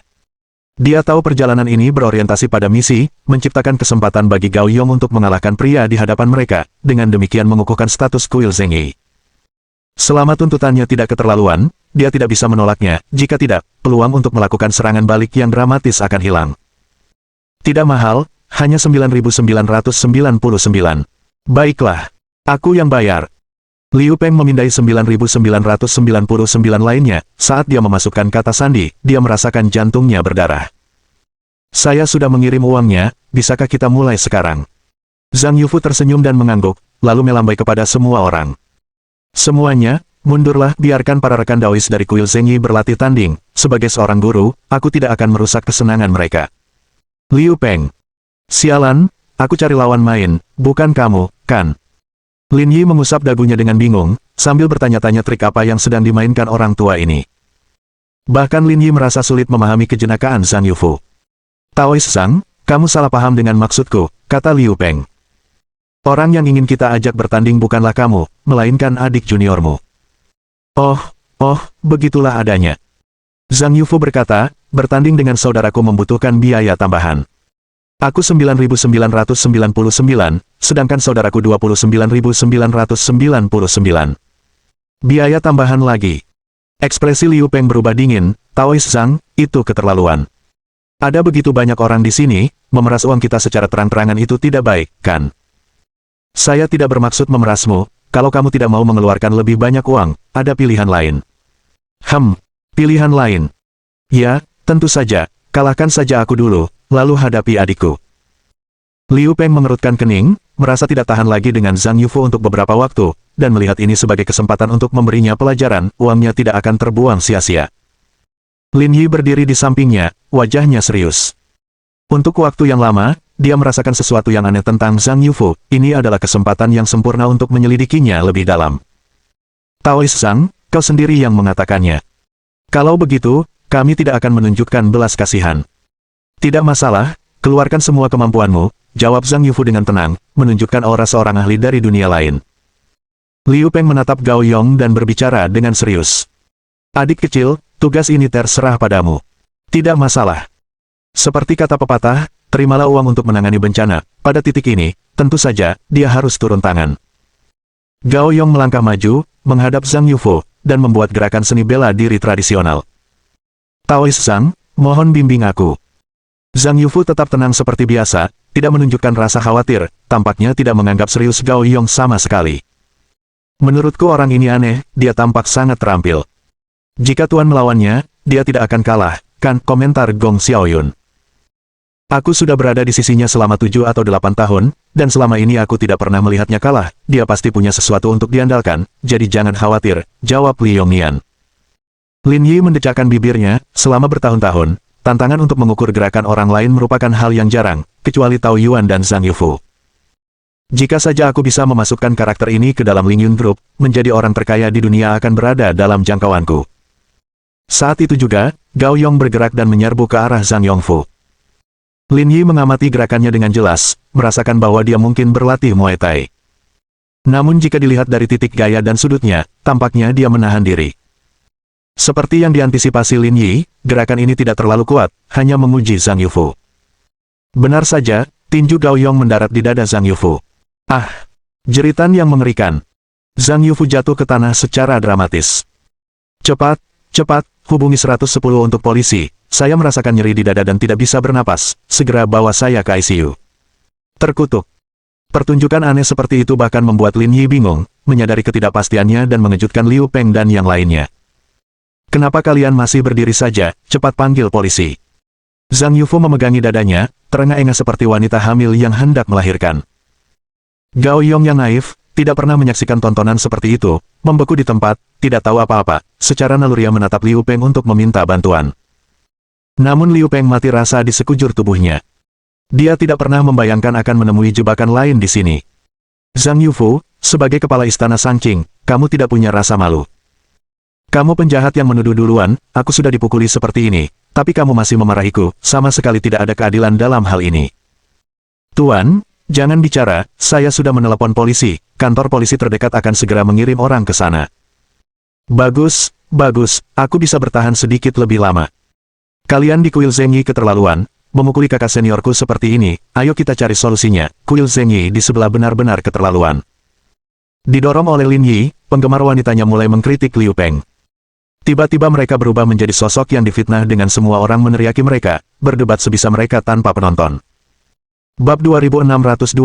Dia tahu perjalanan ini berorientasi pada misi, menciptakan kesempatan bagi Gao Yong untuk mengalahkan pria di hadapan mereka, dengan demikian mengukuhkan status kuil Zengyi. Selama tuntutannya tidak keterlaluan, dia tidak bisa menolaknya, jika tidak, peluang untuk melakukan serangan balik yang dramatis akan hilang. Tidak mahal, hanya 9.999. Baiklah, aku yang bayar. Liu Peng memindai 9.999 lainnya, saat dia memasukkan kata sandi, dia merasakan jantungnya berdarah. Saya sudah mengirim uangnya, bisakah kita mulai sekarang? Zhang Yufu tersenyum dan mengangguk, lalu melambai kepada semua orang. Semuanya, mundurlah, biarkan para rekan Daois dari kuil Zengyi berlatih tanding, sebagai seorang guru, aku tidak akan merusak kesenangan mereka. Liu Peng. Sialan, aku cari lawan main, bukan kamu, kan? Lin Yi mengusap dagunya dengan bingung, sambil bertanya-tanya trik apa yang sedang dimainkan orang tua ini. Bahkan Lin Yi merasa sulit memahami kejenakaan Zhang Yufu. Taois Zhang, kamu salah paham dengan maksudku, kata Liu Peng. Orang yang ingin kita ajak bertanding bukanlah kamu, melainkan adik juniormu. Oh, begitulah adanya. Zhang Yufu berkata, bertanding dengan saudaraku membutuhkan biaya tambahan. Aku 9.999, sedangkan saudaraku 29.999. Biaya tambahan lagi. Ekspresi Liu Peng berubah dingin, Taois Zhang, itu keterlaluan. Ada begitu banyak orang di sini, memeras uang kita secara terang-terangan itu tidak baik, kan? Saya tidak bermaksud memerasmu, kalau kamu tidak mau mengeluarkan lebih banyak uang, ada pilihan lain. Pilihan lain. Ya, tentu saja, kalahkan saja aku dulu, lalu hadapi adikku. Liu Peng mengerutkan kening, merasa tidak tahan lagi dengan Zhang Yufu untuk beberapa waktu, dan melihat ini sebagai kesempatan untuk memberinya pelajaran, uangnya tidak akan terbuang sia-sia. Lin Yi berdiri di sampingnya, wajahnya serius. Untuk waktu yang lama, dia merasakan sesuatu yang aneh tentang Zhang Yufu, ini adalah kesempatan yang sempurna untuk menyelidikinya lebih dalam. Taois Zhang, kau sendiri yang mengatakannya. Kalau begitu, kami tidak akan menunjukkan belas kasihan. Tidak masalah, keluarkan semua kemampuanmu, jawab Zhang Yufu dengan tenang, menunjukkan aura seorang ahli dari dunia lain. Liu Peng menatap Gao Yong dan berbicara dengan serius. Adik kecil, tugas ini terserah padamu. Tidak masalah. Seperti kata pepatah, terimalah uang untuk menangani bencana, pada titik ini, tentu saja, dia harus turun tangan. Gao Yong melangkah maju, menghadap Zhang Yufu, dan membuat gerakan seni bela diri tradisional. Taois Zhang, mohon bimbing aku. Zhang Yufu tetap tenang seperti biasa, tidak menunjukkan rasa khawatir, tampaknya tidak menganggap serius Gao Yong sama sekali. Menurutku orang ini aneh, dia tampak sangat terampil. Jika Tuan melawannya, dia tidak akan kalah, kan, komentar Gong Xiaoyun. Aku sudah berada di sisinya selama 7 atau 8 tahun, dan selama ini aku tidak pernah melihatnya kalah, dia pasti punya sesuatu untuk diandalkan, jadi jangan khawatir, jawab Li Yongnian. Lin Yi mendecakkan bibirnya, selama bertahun-tahun, tantangan untuk mengukur gerakan orang lain merupakan hal yang jarang, kecuali Tao Yuan dan Zhang Yufu. Jika saja aku bisa memasukkan karakter ini ke dalam Ling Yun Group, menjadi orang terkaya di dunia akan berada dalam jangkauanku. Saat itu juga, Gao Yong bergerak dan menyerbu ke arah Zhang Yongfu. Lin Yi mengamati gerakannya dengan jelas, merasakan bahwa dia mungkin berlatih Muay Thai. Namun jika dilihat dari titik gaya dan sudutnya, tampaknya dia menahan diri. Seperti yang diantisipasi Lin Yi, gerakan ini tidak terlalu kuat, hanya menguji Zhang Yufu. Benar saja, tinju Gao Yong mendarat di dada Zhang Yufu. Ah! Jeritan yang mengerikan. Zhang Yufu jatuh ke tanah secara dramatis. Cepat, cepat, hubungi 110 untuk polisi. Saya merasakan nyeri di dada dan tidak bisa bernapas. Segera bawa saya ke ICU. Terkutuk. Pertunjukan aneh seperti itu bahkan membuat Lin Yi bingung, menyadari ketidakpastiannya dan mengejutkan Liu Peng dan yang lainnya. Kenapa kalian masih berdiri saja? Cepat panggil polisi. Zhang Yufu memegangi dadanya, terengah-engah seperti wanita hamil yang hendak melahirkan. Gao Yong yang naif, tidak pernah menyaksikan tontonan seperti itu, membeku di tempat, tidak tahu apa-apa, secara naluriah menatap Liu Peng untuk meminta bantuan. Namun Liu Peng mati rasa di sekujur tubuhnya. Dia tidak pernah membayangkan akan menemui jebakan lain di sini. Zhang Yufu, sebagai kepala istana Sangqing, kamu tidak punya rasa malu. Kamu penjahat yang menuduh duluan, aku sudah dipukuli seperti ini, tapi kamu masih memarahiku, sama sekali tidak ada keadilan dalam hal ini. Tuan, jangan bicara, saya sudah menelepon polisi, kantor polisi terdekat akan segera mengirim orang ke sana. Bagus, bagus, aku bisa bertahan sedikit lebih lama. Kalian di kuil Zheng Yi keterlaluan, memukuli kakak seniorku seperti ini, ayo kita cari solusinya, kuil Zheng Yi di sebelah benar-benar keterlaluan. Didorong oleh Lin Yi, penggemar wanitanya mulai mengkritik Liu Peng. Tiba-tiba mereka berubah menjadi sosok yang difitnah dengan semua orang meneriaki mereka, berdebat sebisa mereka tanpa penonton. Bab 2626.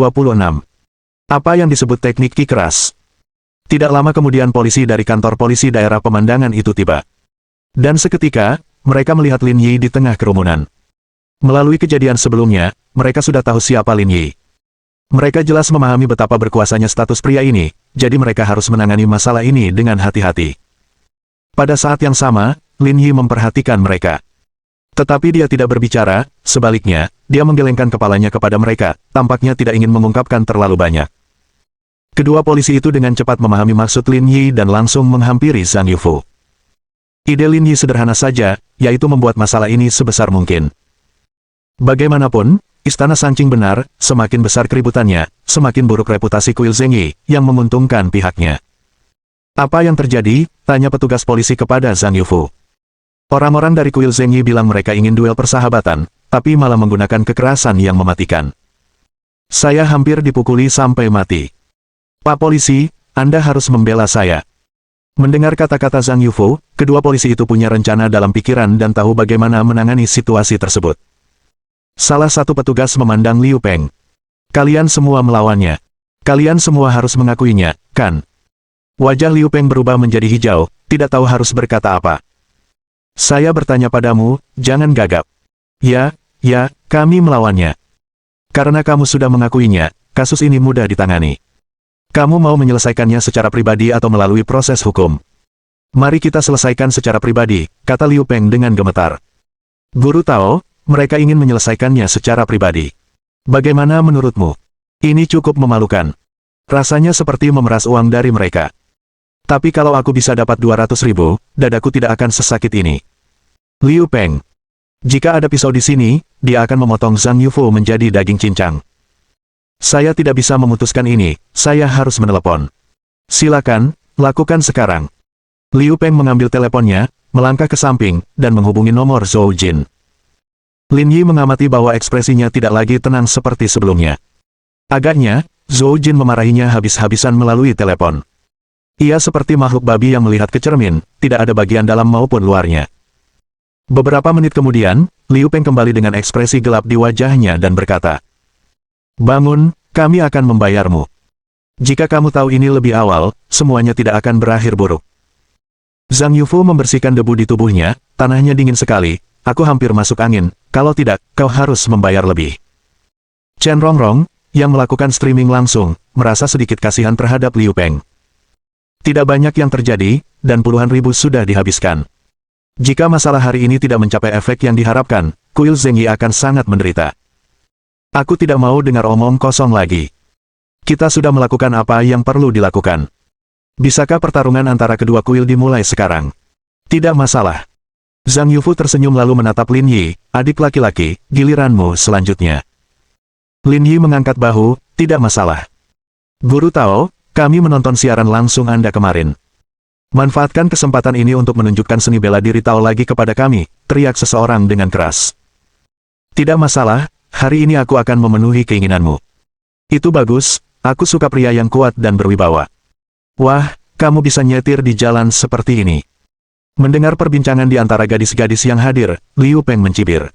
Apa yang disebut teknik ki keras? Tidak lama kemudian polisi dari kantor polisi daerah pemandangan itu tiba. Dan seketika, mereka melihat Lin Yi di tengah kerumunan. Melalui kejadian sebelumnya, mereka sudah tahu siapa Lin Yi. Mereka jelas memahami betapa berkuasanya status pria ini, jadi mereka harus menangani masalah ini dengan hati-hati. Pada saat yang sama, Lin Yi memperhatikan mereka. Tetapi dia tidak berbicara, sebaliknya, dia menggelengkan kepalanya kepada mereka, tampaknya tidak ingin mengungkapkan terlalu banyak. Kedua polisi itu dengan cepat memahami maksud Lin Yi dan langsung menghampiri Zhang Yufu. Ide Lin Yi sederhana saja, yaitu membuat masalah ini sebesar mungkin. Bagaimanapun, istana Sangqing benar, semakin besar keributannya, semakin buruk reputasi kuil Zheng Yi, yang menguntungkan pihaknya. Apa yang terjadi? Tanya petugas polisi kepada Zhang Yufu. Orang-orang dari kuil Zheng Yi bilang mereka ingin duel persahabatan, tapi malah menggunakan kekerasan yang mematikan. Saya hampir dipukuli sampai mati. Pak polisi, Anda harus membela saya. Mendengar kata-kata Zhang Yufu, kedua polisi itu punya rencana dalam pikiran dan tahu bagaimana menangani situasi tersebut. Salah satu petugas memandang Liu Peng. Kalian semua melawannya. Kalian semua harus mengakuinya, kan? Wajah Liu Peng berubah menjadi hijau, tidak tahu harus berkata apa. Saya bertanya padamu, jangan gagap. Ya, kami melawannya. Karena kamu sudah mengakuinya, kasus ini mudah ditangani. Kamu mau menyelesaikannya secara pribadi atau melalui proses hukum? Mari kita selesaikan secara pribadi, kata Liu Peng dengan gemetar. Guru Tao, mereka ingin menyelesaikannya secara pribadi. Bagaimana menurutmu? Ini cukup memalukan. Rasanya seperti memeras uang dari mereka. Tapi kalau aku bisa dapat 200.000, dadaku tidak akan sesakit ini. Liu Peng. Jika ada pisau di sini, dia akan memotong Zhang Yufu menjadi daging cincang. Saya tidak bisa memutuskan ini, saya harus menelepon. Silakan, lakukan sekarang. Liu Peng mengambil teleponnya, melangkah ke samping, dan menghubungi nomor Zhou Jin. Lin Yi mengamati bahwa ekspresinya tidak lagi tenang seperti sebelumnya. Agaknya, Zhou Jin memarahinya habis-habisan melalui telepon. Ia seperti makhluk babi yang melihat ke cermin, tidak ada bagian dalam maupun luarnya. Beberapa menit kemudian, Liu Peng kembali dengan ekspresi gelap di wajahnya dan berkata, Bangun, kami akan membayarmu. Jika kamu tahu ini lebih awal, semuanya tidak akan berakhir buruk. Zhang Yufu membersihkan debu di tubuhnya, tanahnya dingin sekali, aku hampir masuk angin, kalau tidak, kau harus membayar lebih. Chen Rongrong, yang melakukan streaming langsung, merasa sedikit kasihan terhadap Liu Peng. Tidak banyak yang terjadi, dan puluhan ribu sudah dihabiskan. Jika masalah hari ini tidak mencapai efek yang diharapkan, kuil Zheng Yi akan sangat menderita. Aku tidak mau dengar omong kosong lagi. kita sudah melakukan apa yang perlu dilakukan. Bisakah pertarungan antara kedua kuil dimulai sekarang? Tidak masalah. Zhang Yufu tersenyum lalu menatap Lin Yi, adik laki-laki, giliranmu selanjutnya. Lin Yi mengangkat bahu, tidak masalah. Guru Tao, kami menonton siaran langsung Anda kemarin. Manfaatkan kesempatan ini untuk menunjukkan seni bela diri Tao lagi kepada kami, teriak seseorang dengan keras. Tidak masalah, hari ini aku akan memenuhi keinginanmu. Itu bagus, aku suka pria yang kuat dan berwibawa. Wah, kamu bisa nyetir di jalan seperti ini. Mendengar perbincangan di antara gadis-gadis yang hadir, Liu Peng mencibir.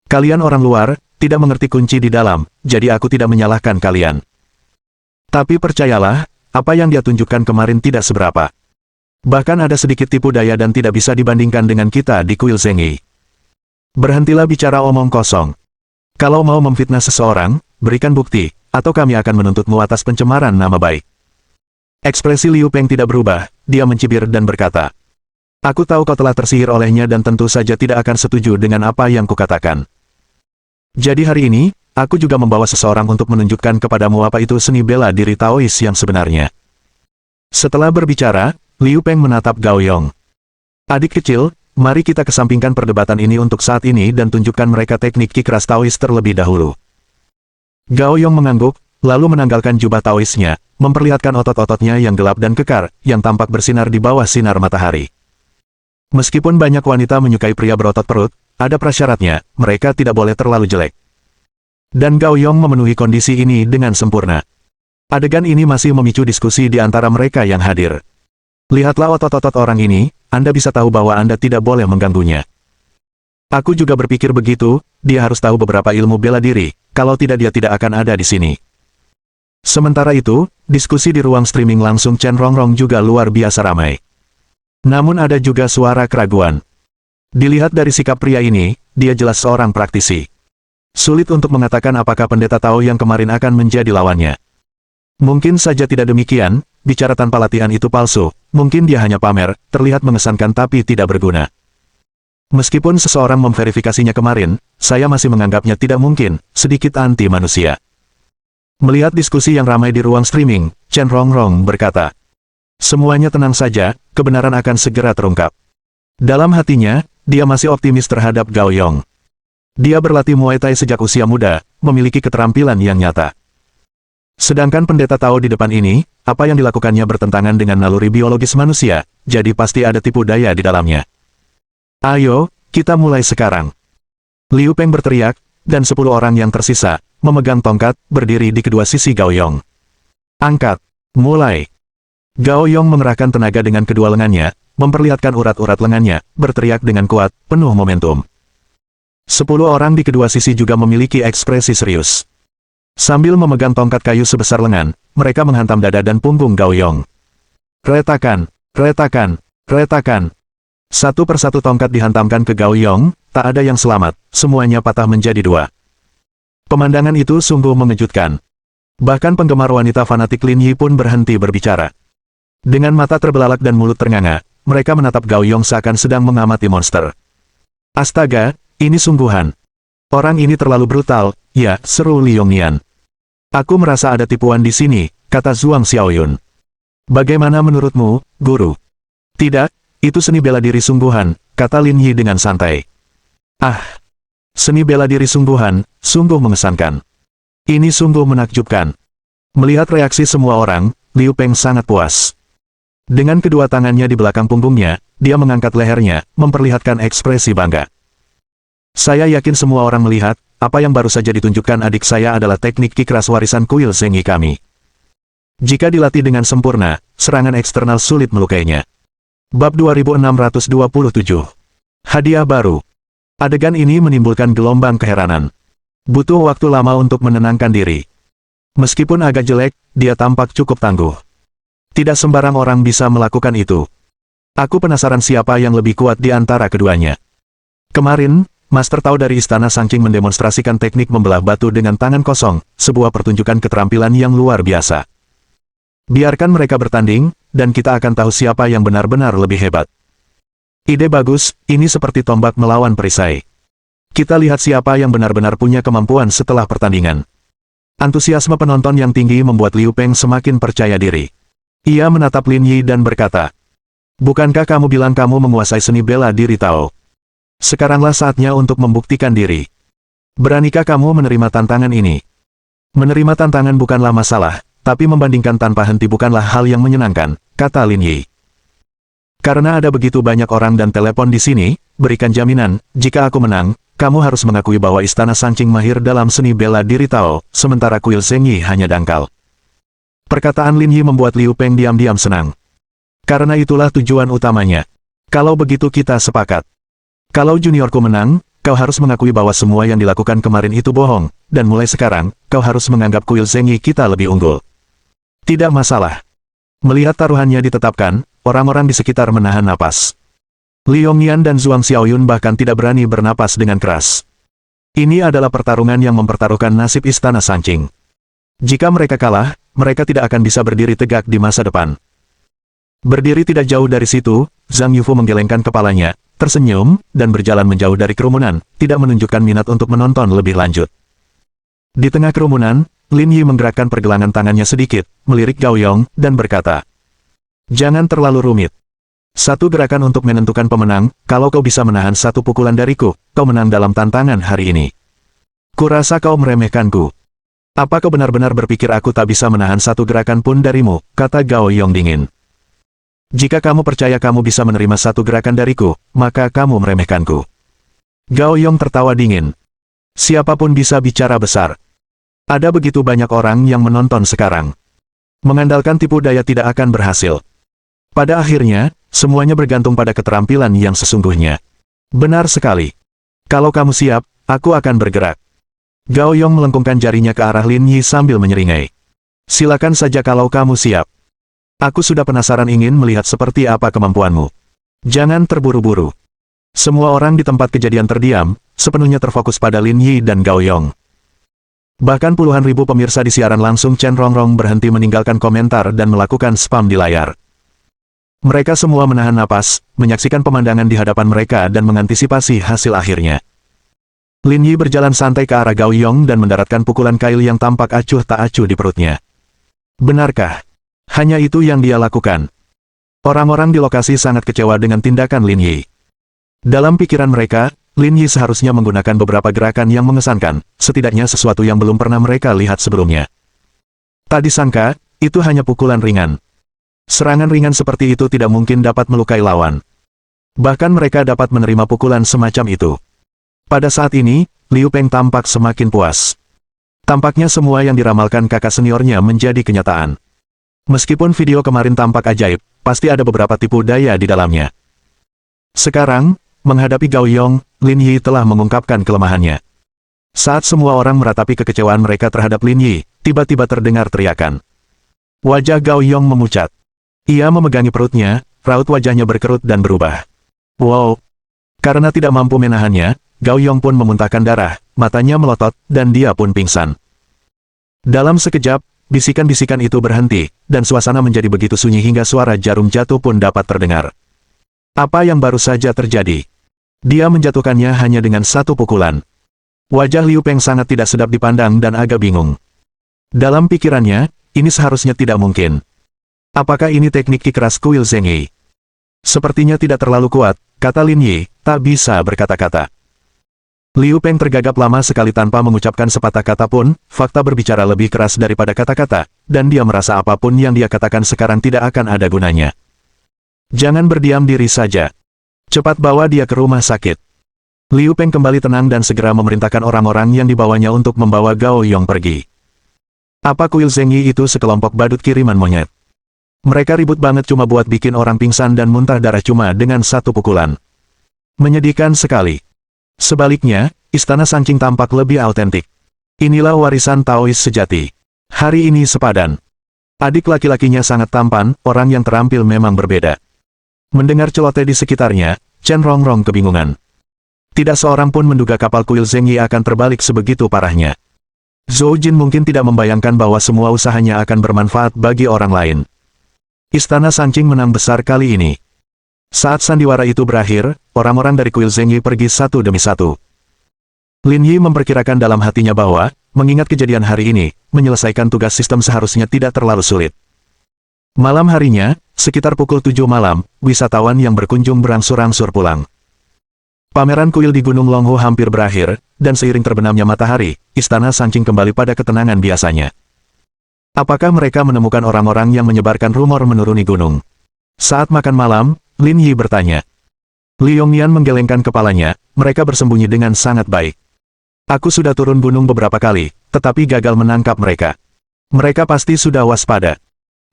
Kalian orang luar, tidak mengerti kunci di dalam, jadi aku tidak menyalahkan kalian. Tapi percayalah, apa yang dia tunjukkan kemarin tidak seberapa. Bahkan ada sedikit tipu daya dan tidak bisa dibandingkan dengan kita di kuil Zhengyi. Berhentilah bicara omong kosong. Kalau mau memfitnah seseorang, berikan bukti, atau kami akan menuntutmu atas pencemaran nama baik. Ekspresi Liu Peng tidak berubah, dia mencibir dan berkata, aku tahu kau telah tersihir olehnya dan tentu saja tidak akan setuju dengan apa yang kukatakan. Jadi hari ini, aku juga membawa seseorang untuk menunjukkan kepadamu apa itu seni bela diri Taois yang sebenarnya. Setelah berbicara, Liu Peng menatap Gao Yong. Adik kecil, mari kita kesampingkan perdebatan ini untuk saat ini dan tunjukkan mereka teknik kikras Taois terlebih dahulu. Gao Yong mengangguk, lalu menanggalkan jubah Taoisnya, memperlihatkan otot-ototnya yang gelap dan kekar, yang tampak bersinar di bawah sinar matahari. Meskipun banyak wanita menyukai pria berotot perut, ada prasyaratnya, mereka tidak boleh terlalu jelek. Dan Gao Yong memenuhi kondisi ini dengan sempurna. Adegan ini masih memicu diskusi di antara mereka yang hadir. Lihatlah otot-otot orang ini, Anda bisa tahu bahwa Anda tidak boleh mengganggunya. Aku juga berpikir begitu, dia harus tahu beberapa ilmu bela diri, kalau tidak dia tidak akan ada di sini. Sementara itu, diskusi di ruang streaming langsung Chen Rongrong juga luar biasa ramai. Namun ada juga suara keraguan. Dilihat dari sikap pria ini, dia jelas seorang praktisi. Sulit untuk mengatakan apakah pendeta Tao yang kemarin akan menjadi lawannya. Mungkin saja tidak demikian, bicara tanpa latihan itu palsu, mungkin dia hanya pamer, terlihat mengesankan tapi tidak berguna. Meskipun seseorang memverifikasinya kemarin, saya masih menganggapnya tidak mungkin, sedikit anti manusia. Melihat diskusi yang ramai di ruang streaming, Chen Rongrong berkata, semuanya tenang saja, kebenaran akan segera terungkap. Dalam hatinya, dia masih optimis terhadap Gao Yong. Dia berlatih Muay Thai sejak usia muda, memiliki keterampilan yang nyata. Sedangkan pendeta Tao di depan ini, apa yang dilakukannya bertentangan dengan naluri biologis manusia, jadi pasti ada tipu daya di dalamnya. Ayo, kita mulai sekarang. Liu Peng berteriak, dan 10 orang yang tersisa, memegang tongkat, berdiri di kedua sisi Gao Yong. Angkat, mulai. Gao Yong mengerahkan tenaga dengan kedua lengannya, memperlihatkan urat-urat lengannya, berteriak dengan kuat, penuh momentum. 10 orang di kedua sisi juga memiliki ekspresi serius. Sambil memegang tongkat kayu sebesar lengan, mereka menghantam dada dan punggung Gao Yong. Retakan, retakan, retakan. Satu persatu tongkat dihantamkan ke Gao Yong, tak ada yang selamat, semuanya patah menjadi 2. Pemandangan itu sungguh mengejutkan. Bahkan penggemar wanita fanatik Lin Yi pun berhenti berbicara. Dengan mata terbelalak dan mulut ternganga, mereka menatap Gao Yong seakan sedang mengamati monster. Astaga, ini sungguhan. Orang ini terlalu brutal, ya, seru Li Yongnian. Aku merasa ada tipuan di sini, kata Zhuang Xiaoyun. Bagaimana menurutmu, guru? Tidak, itu seni bela diri sungguhan, kata Lin Yi dengan santai. Ah, seni bela diri sungguhan, sungguh mengesankan. Ini sungguh menakjubkan. Melihat reaksi semua orang, Liu Peng sangat puas. Dengan kedua tangannya di belakang punggungnya, dia mengangkat lehernya, memperlihatkan ekspresi bangga. Saya yakin semua orang melihat, apa yang baru saja ditunjukkan adik saya adalah teknik kikras warisan kuil Zhengyi kami. Jika dilatih dengan sempurna, serangan eksternal sulit melukainya. Bab 2627. Hadiah baru. Adegan ini menimbulkan gelombang keheranan. Butuh waktu lama untuk menenangkan diri. Meskipun agak jelek, dia tampak cukup tangguh. Tidak sembarang orang bisa melakukan itu. Aku penasaran siapa yang lebih kuat di antara keduanya. Kemarin, Master Tao dari Istana Sangqing mendemonstrasikan teknik membelah batu dengan tangan kosong, sebuah pertunjukan keterampilan yang luar biasa. Biarkan mereka bertanding, dan kita akan tahu siapa yang benar-benar lebih hebat. Ide bagus, ini seperti tombak melawan perisai. Kita lihat siapa yang benar-benar punya kemampuan setelah pertandingan. Antusiasme penonton yang tinggi membuat Liu Peng semakin percaya diri. Ia menatap Lin Yi dan berkata, "Bukankah kamu bilang kamu menguasai seni bela diri Tao? Sekaranglah saatnya untuk membuktikan diri. Beranikah kamu menerima tantangan ini?" "Menerima tantangan bukanlah masalah, tapi membandingkan tanpa henti bukanlah hal yang menyenangkan," kata Lin Yi. "Karena ada begitu banyak orang dan telepon di sini, berikan jaminan, jika aku menang, kamu harus mengakui bahwa Istana Sanqing mahir dalam seni bela diri Tao, sementara kuil Zhengyi hanya dangkal." Perkataan Lin Yi membuat Liu Peng diam-diam senang. Karena itulah tujuan utamanya. "Kalau begitu kita sepakat. Kalau juniorku menang, kau harus mengakui bahwa semua yang dilakukan kemarin itu bohong, dan mulai sekarang, kau harus menganggap kuil Zhengyi kita lebih unggul." "Tidak masalah." Melihat taruhannya ditetapkan, orang-orang di sekitar menahan napas. Liu Nian dan Zhuang Xiaoyun bahkan tidak berani bernapas dengan keras. Ini adalah pertarungan yang mempertaruhkan nasib Istana Sanqing. Jika mereka kalah, mereka tidak akan bisa berdiri tegak di masa depan. Berdiri tidak jauh dari situ, Zhang Yufu menggelengkan kepalanya, tersenyum, dan berjalan menjauh dari kerumunan, tidak menunjukkan minat untuk menonton lebih lanjut. Di tengah kerumunan, Lin Yi menggerakkan pergelangan tangannya sedikit, melirik Gao Yong, dan berkata, "Jangan terlalu rumit. Satu gerakan untuk menentukan pemenang, kalau kau bisa menahan satu pukulan dariku, kau menang dalam tantangan hari ini. Kurasa kau meremehkanku. Apa kau benar-benar berpikir aku tak bisa menahan satu gerakan pun darimu?" kata Gao Yong dingin. "Jika kamu percaya kamu bisa menerima satu gerakan dariku, maka kamu meremehkanku." Gao Yong tertawa dingin. Siapapun bisa bicara besar. Ada begitu banyak orang yang menonton sekarang. Mengandalkan tipu daya tidak akan berhasil. Pada akhirnya, semuanya bergantung pada keterampilan yang sesungguhnya. "Benar sekali. Kalau kamu siap, aku akan bergerak." Gao Yong melengkungkan jarinya ke arah Lin Yi sambil menyeringai. "Silakan saja kalau kamu siap. Aku sudah penasaran ingin melihat seperti apa kemampuanmu. Jangan terburu-buru." Semua orang di tempat kejadian terdiam, sepenuhnya terfokus pada Lin Yi dan Gao Yong. Bahkan puluhan ribu pemirsa di siaran langsung Chen Rongrong berhenti meninggalkan komentar dan melakukan spam di layar. Mereka semua menahan napas, menyaksikan pemandangan di hadapan mereka dan mengantisipasi hasil akhirnya. Lin Yi berjalan santai ke arah Gao Yong dan mendaratkan pukulan kail yang tampak acuh tak acuh di perutnya. Benarkah? Hanya itu yang dia lakukan. Orang-orang di lokasi sangat kecewa dengan tindakan Lin Yi. Dalam pikiran mereka, Lin Yi seharusnya menggunakan beberapa gerakan yang mengesankan, setidaknya sesuatu yang belum pernah mereka lihat sebelumnya. Tak disangka, itu hanya pukulan ringan. Serangan ringan seperti itu tidak mungkin dapat melukai lawan. Bahkan mereka dapat menerima pukulan semacam itu. Pada saat ini, Liu Peng tampak semakin puas. Tampaknya semua yang diramalkan kakak seniornya menjadi kenyataan. Meskipun video kemarin tampak ajaib, pasti ada beberapa tipu daya di dalamnya. Sekarang, menghadapi Gao Yong, Lin Yi telah mengungkapkan kelemahannya. Saat semua orang meratapi kekecewaan mereka terhadap Lin Yi, tiba-tiba terdengar teriakan. Wajah Gao Yong memucat. Ia memegangi perutnya, raut wajahnya berkerut dan berubah. Wow! Karena tidak mampu menahannya, Gao Yong pun memuntahkan darah, matanya melotot, dan dia pun pingsan. Dalam sekejap, bisikan-bisikan itu berhenti, dan suasana menjadi begitu sunyi hingga suara jarum jatuh pun dapat terdengar. Apa yang baru saja terjadi? Dia menjatuhkannya hanya dengan satu pukulan. Wajah Liu Peng sangat tidak sedap dipandang dan agak bingung. Dalam pikirannya, ini seharusnya tidak mungkin. Apakah ini teknik ki keras kuil Zhengyi? Sepertinya tidak terlalu kuat, kata Lin Yi, tak bisa berkata-kata. Liu Peng tergagap lama sekali tanpa mengucapkan sepatah kata pun, fakta berbicara lebih keras daripada kata-kata, dan dia merasa apapun yang dia katakan sekarang tidak akan ada gunanya. Jangan berdiam diri saja. Cepat bawa dia ke rumah sakit. Liu Peng kembali tenang dan segera memerintahkan orang-orang yang dibawanya untuk membawa Gao Yong pergi. Apa kuil Zhengyi itu sekelompok badut kiriman monyet? Mereka ribut banget cuma buat bikin orang pingsan dan muntah darah cuma dengan satu pukulan. Menyedihkan sekali. Sebaliknya, Istana Sanqing tampak lebih autentik. Inilah warisan Taois sejati. Hari ini sepadan. Adik laki-lakinya sangat tampan, orang yang terampil memang berbeda. Mendengar celoteh di sekitarnya, Chen Rongrong kebingungan. Tidak seorang pun menduga kapal kuil Zhengyi akan terbalik sebegitu parahnya. Zhou Jin mungkin tidak membayangkan bahwa semua usahanya akan bermanfaat bagi orang lain. Istana Sanqing menang besar kali ini. Saat sandiwara itu berakhir, orang-orang dari kuil Zhengyi pergi satu demi satu. Lin Yi memperkirakan dalam hatinya bahwa, mengingat kejadian hari ini, menyelesaikan tugas sistem seharusnya tidak terlalu sulit. Malam harinya, sekitar pukul 7 malam, wisatawan yang berkunjung berangsur-angsur pulang. Pameran kuil di Gunung Longhu hampir berakhir, dan seiring terbenamnya matahari, Istana Sanqing kembali pada ketenangan biasanya. Apakah mereka menemukan orang-orang yang menyebarkan rumor menuruni gunung? Saat makan malam, Lin Yi bertanya. Li Yongnian menggelengkan kepalanya, mereka bersembunyi dengan sangat baik. Aku sudah turun gunung beberapa kali, tetapi gagal menangkap mereka. Mereka pasti sudah waspada.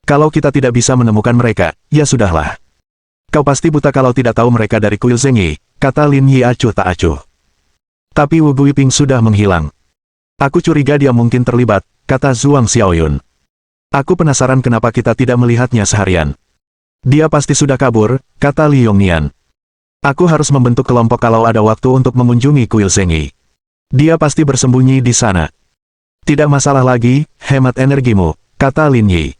Kalau kita tidak bisa menemukan mereka, ya sudahlah. Kau pasti buta kalau tidak tahu mereka dari kuil Zhengyi, kata Lin Yi acuh tak acuh. Tapi Wu Guiping sudah menghilang. Aku curiga dia mungkin terlibat, kata Zhuang Xiaoyun. Aku penasaran kenapa kita tidak melihatnya seharian. Dia pasti sudah kabur, kata Li Yongnian. Aku harus membentuk kelompok kalau ada waktu untuk mengunjungi kuil Zhengyi. Dia pasti bersembunyi di sana. Tidak masalah lagi, hemat energimu, kata Lin Yi.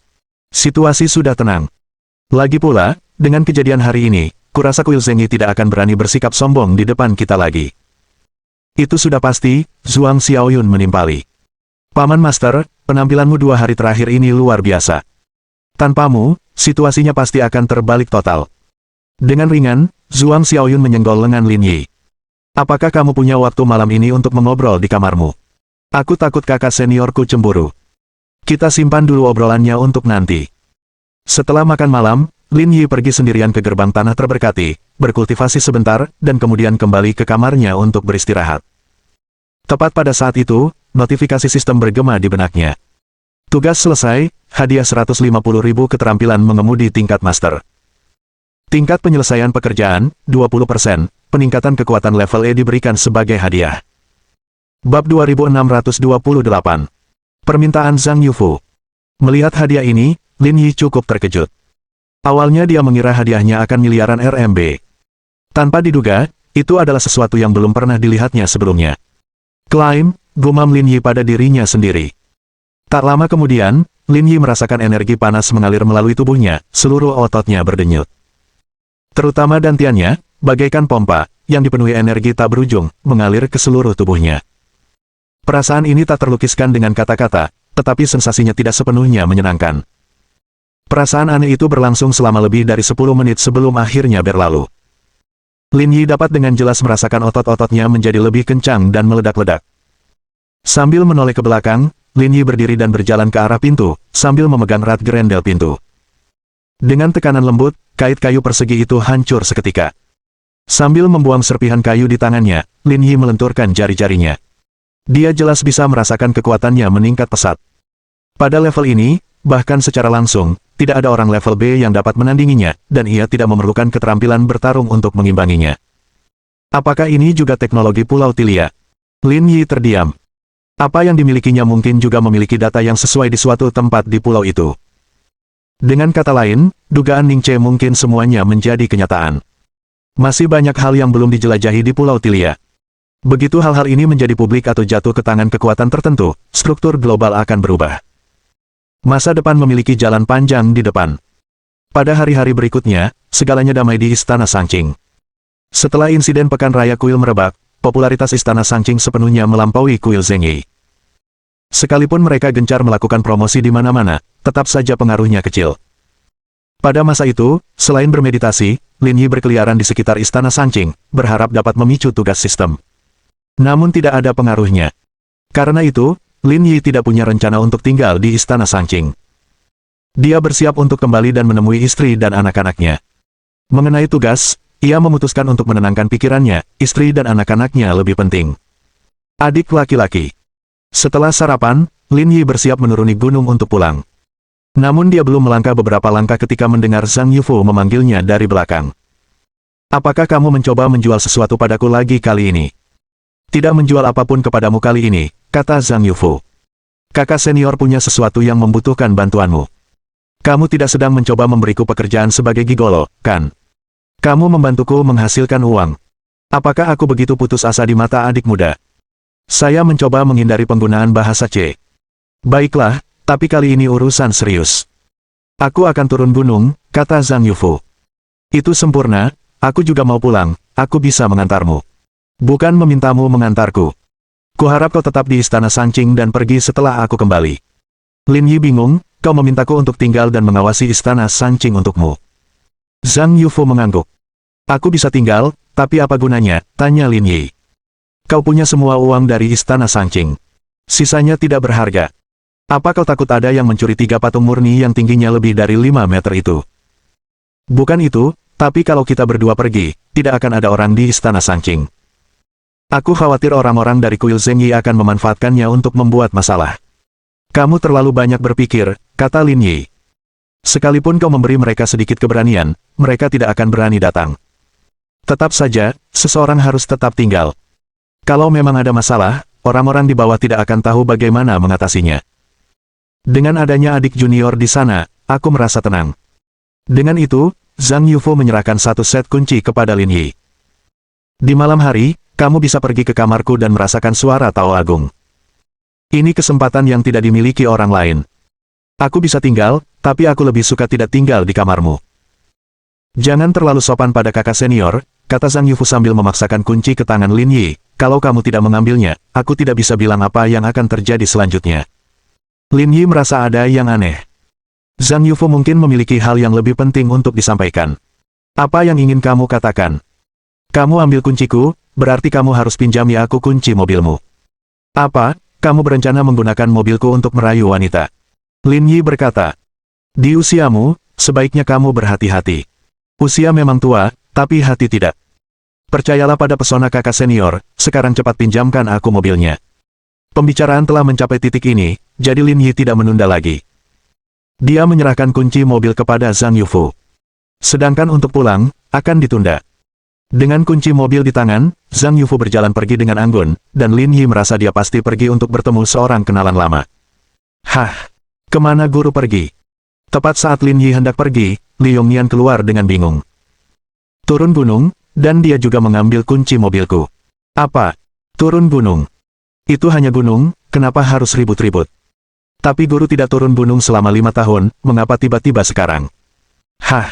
Situasi sudah tenang. Lagi pula, dengan kejadian hari ini, kurasa kuil Zhengyi tidak akan berani bersikap sombong di depan kita lagi. Itu sudah pasti, Zhuang Xiaoyun menimpali. Paman Master, penampilanmu 2 hari terakhir ini luar biasa. Tanpamu, situasinya pasti akan terbalik total. Dengan ringan, Zhuang Xiaoyun menyenggol lengan Lin Yi. Apakah kamu punya waktu malam ini untuk mengobrol di kamarmu? Aku takut kakak seniorku cemburu. Kita simpan dulu obrolannya untuk nanti. Setelah makan malam, Lin Yi pergi sendirian ke gerbang tanah terberkati, berkultivasi sebentar, dan kemudian kembali ke kamarnya untuk beristirahat. Tepat pada saat itu, notifikasi sistem bergema di benaknya. Tugas selesai, hadiah 150.000 keterampilan mengemudi tingkat master. Tingkat penyelesaian pekerjaan, 20%, peningkatan kekuatan level E diberikan sebagai hadiah. Bab 2628. Permintaan Zhang Yufu. Melihat hadiah ini, Lin Yi cukup terkejut. Awalnya dia mengira hadiahnya akan miliaran RMB. Tanpa diduga, itu adalah sesuatu yang belum pernah dilihatnya sebelumnya. Klaim, gumam Lin Yi pada dirinya sendiri. Tak lama kemudian, Lin Yi merasakan energi panas mengalir melalui tubuhnya, seluruh ototnya berdenyut. Terutama dantiannya, bagaikan pompa, yang dipenuhi energi tak berujung, mengalir ke seluruh tubuhnya. Perasaan ini tak terlukiskan dengan kata-kata, tetapi sensasinya tidak sepenuhnya menyenangkan. Perasaan aneh itu berlangsung selama lebih dari 10 menit sebelum akhirnya berlalu. Lin Yi dapat dengan jelas merasakan otot-ototnya menjadi lebih kencang dan meledak-ledak. Sambil menoleh ke belakang, Lin Yi berdiri dan berjalan ke arah pintu, sambil memegang erat gerendel pintu. Dengan tekanan lembut, kait kayu persegi itu hancur seketika. Sambil membuang serpihan kayu di tangannya, Lin Yi melenturkan jari-jarinya. Dia jelas bisa merasakan kekuatannya meningkat pesat. Pada level ini, bahkan secara langsung, tidak ada orang level B yang dapat menandinginya, dan ia tidak memerlukan keterampilan bertarung untuk mengimbanginya. Apakah ini juga teknologi Pulau Tilia? Lin Yi terdiam. Apa yang dimilikinya mungkin juga memiliki data yang sesuai di suatu tempat di pulau itu. Dengan kata lain, dugaan Ning Che mungkin semuanya menjadi kenyataan. Masih banyak hal yang belum dijelajahi di Pulau Tilia. Begitu hal-hal ini menjadi publik atau jatuh ke tangan kekuatan tertentu, struktur global akan berubah. Masa depan memiliki jalan panjang di depan. Pada hari-hari berikutnya, segalanya damai di Istana Sanqing. Setelah insiden Pekan Raya Kuil merebak, popularitas Istana Sanqing sepenuhnya melampaui kuil Zhengyi. Sekalipun mereka gencar melakukan promosi di mana-mana, tetap saja pengaruhnya kecil. Pada masa itu, selain bermeditasi, Lin Yi berkeliaran di sekitar Istana Sanqing, berharap dapat memicu tugas sistem. Namun tidak ada pengaruhnya. Karena itu, Lin Yi tidak punya rencana untuk tinggal di Istana Sanqing. Dia bersiap untuk kembali dan menemui istri dan anak-anaknya. Mengenai tugas, ia memutuskan untuk menenangkan pikirannya, istri dan anak-anaknya lebih penting. Adik laki-laki. Setelah sarapan, Lin Yi bersiap menuruni gunung untuk pulang. Namun dia belum melangkah beberapa langkah ketika mendengar Zhang Yufu memanggilnya dari belakang. Apakah kamu mencoba menjual sesuatu padaku lagi kali ini? Tidak menjual apapun kepadamu kali ini, kata Zhang Yufu. Kakak senior punya sesuatu yang membutuhkan bantuanmu. Kamu tidak sedang mencoba memberiku pekerjaan sebagai gigolo, kan? Kamu membantuku menghasilkan uang. Apakah aku begitu putus asa di mata adik muda? Saya mencoba menghindari penggunaan bahasa C. Baiklah, tapi kali ini urusan serius. Aku akan turun gunung, kata Zhang Yufu. Itu sempurna, aku juga mau pulang, aku bisa mengantarmu. Bukan memintamu mengantarku. Kuharap kau tetap di istana Sanqing dan pergi setelah aku kembali. Lin Yi bingung, kau memintaku untuk tinggal dan mengawasi istana Sanqing untukmu. Zhang Yufu mengangguk. Aku bisa tinggal, tapi apa gunanya, tanya Lin Yi. Kau punya semua uang dari istana Sanqing. Sisanya tidak berharga. Apa kau takut ada yang mencuri 3 patung murni yang tingginya lebih dari 5 meter itu? Bukan itu, tapi kalau kita berdua pergi, tidak akan ada orang di istana Sanqing. Aku khawatir orang-orang dari kuil Zhengyi akan memanfaatkannya untuk membuat masalah. Kamu terlalu banyak berpikir, kata Lin Yi. Sekalipun kau memberi mereka sedikit keberanian, mereka tidak akan berani datang. Tetap saja, seseorang harus tetap tinggal. Kalau memang ada masalah, orang-orang di bawah tidak akan tahu bagaimana mengatasinya. Dengan adanya adik junior di sana, aku merasa tenang. Dengan itu, Zhang Yufu menyerahkan 1 set kunci kepada Lin Yi. Di malam hari, kamu bisa pergi ke kamarku dan merasakan suara Tao Agung. Ini kesempatan yang tidak dimiliki orang lain. Aku bisa tinggal, tapi aku lebih suka tidak tinggal di kamarmu. Jangan terlalu sopan pada kakak senior, kata Zhang Yufu sambil memaksakan kunci ke tangan Lin Yi. Kalau kamu tidak mengambilnya, aku tidak bisa bilang apa yang akan terjadi selanjutnya. Lin Yi merasa ada yang aneh. Zhang Yufu mungkin memiliki hal yang lebih penting untuk disampaikan. Apa yang ingin kamu katakan? Kamu ambil kunciku, berarti kamu harus pinjami aku kunci mobilmu. Apa, kamu berencana menggunakan mobilku untuk merayu wanita? Lin Yi berkata. Di usiamu, sebaiknya kamu berhati-hati. Usia memang tua, tapi hati tidak. Percayalah pada pesona kakak senior, sekarang cepat pinjamkan aku mobilnya. Pembicaraan telah mencapai titik ini, jadi Lin Yi tidak menunda lagi. Dia menyerahkan kunci mobil kepada Zhang Yufu. Sedangkan untuk pulang, akan ditunda. Dengan kunci mobil di tangan, Zhang Yufu berjalan pergi dengan anggun, dan Lin Yi merasa dia pasti pergi untuk bertemu seorang kenalan lama. Hah? Kemana guru pergi? Tepat saat Lin Yi hendak pergi, Li Yongnian keluar dengan bingung. Turun gunung, dan dia juga mengambil kunci mobilku. Apa? Turun gunung? Itu hanya gunung, kenapa harus ribut-ribut? Tapi guru tidak turun gunung selama 5 tahun, mengapa tiba-tiba sekarang? Hah?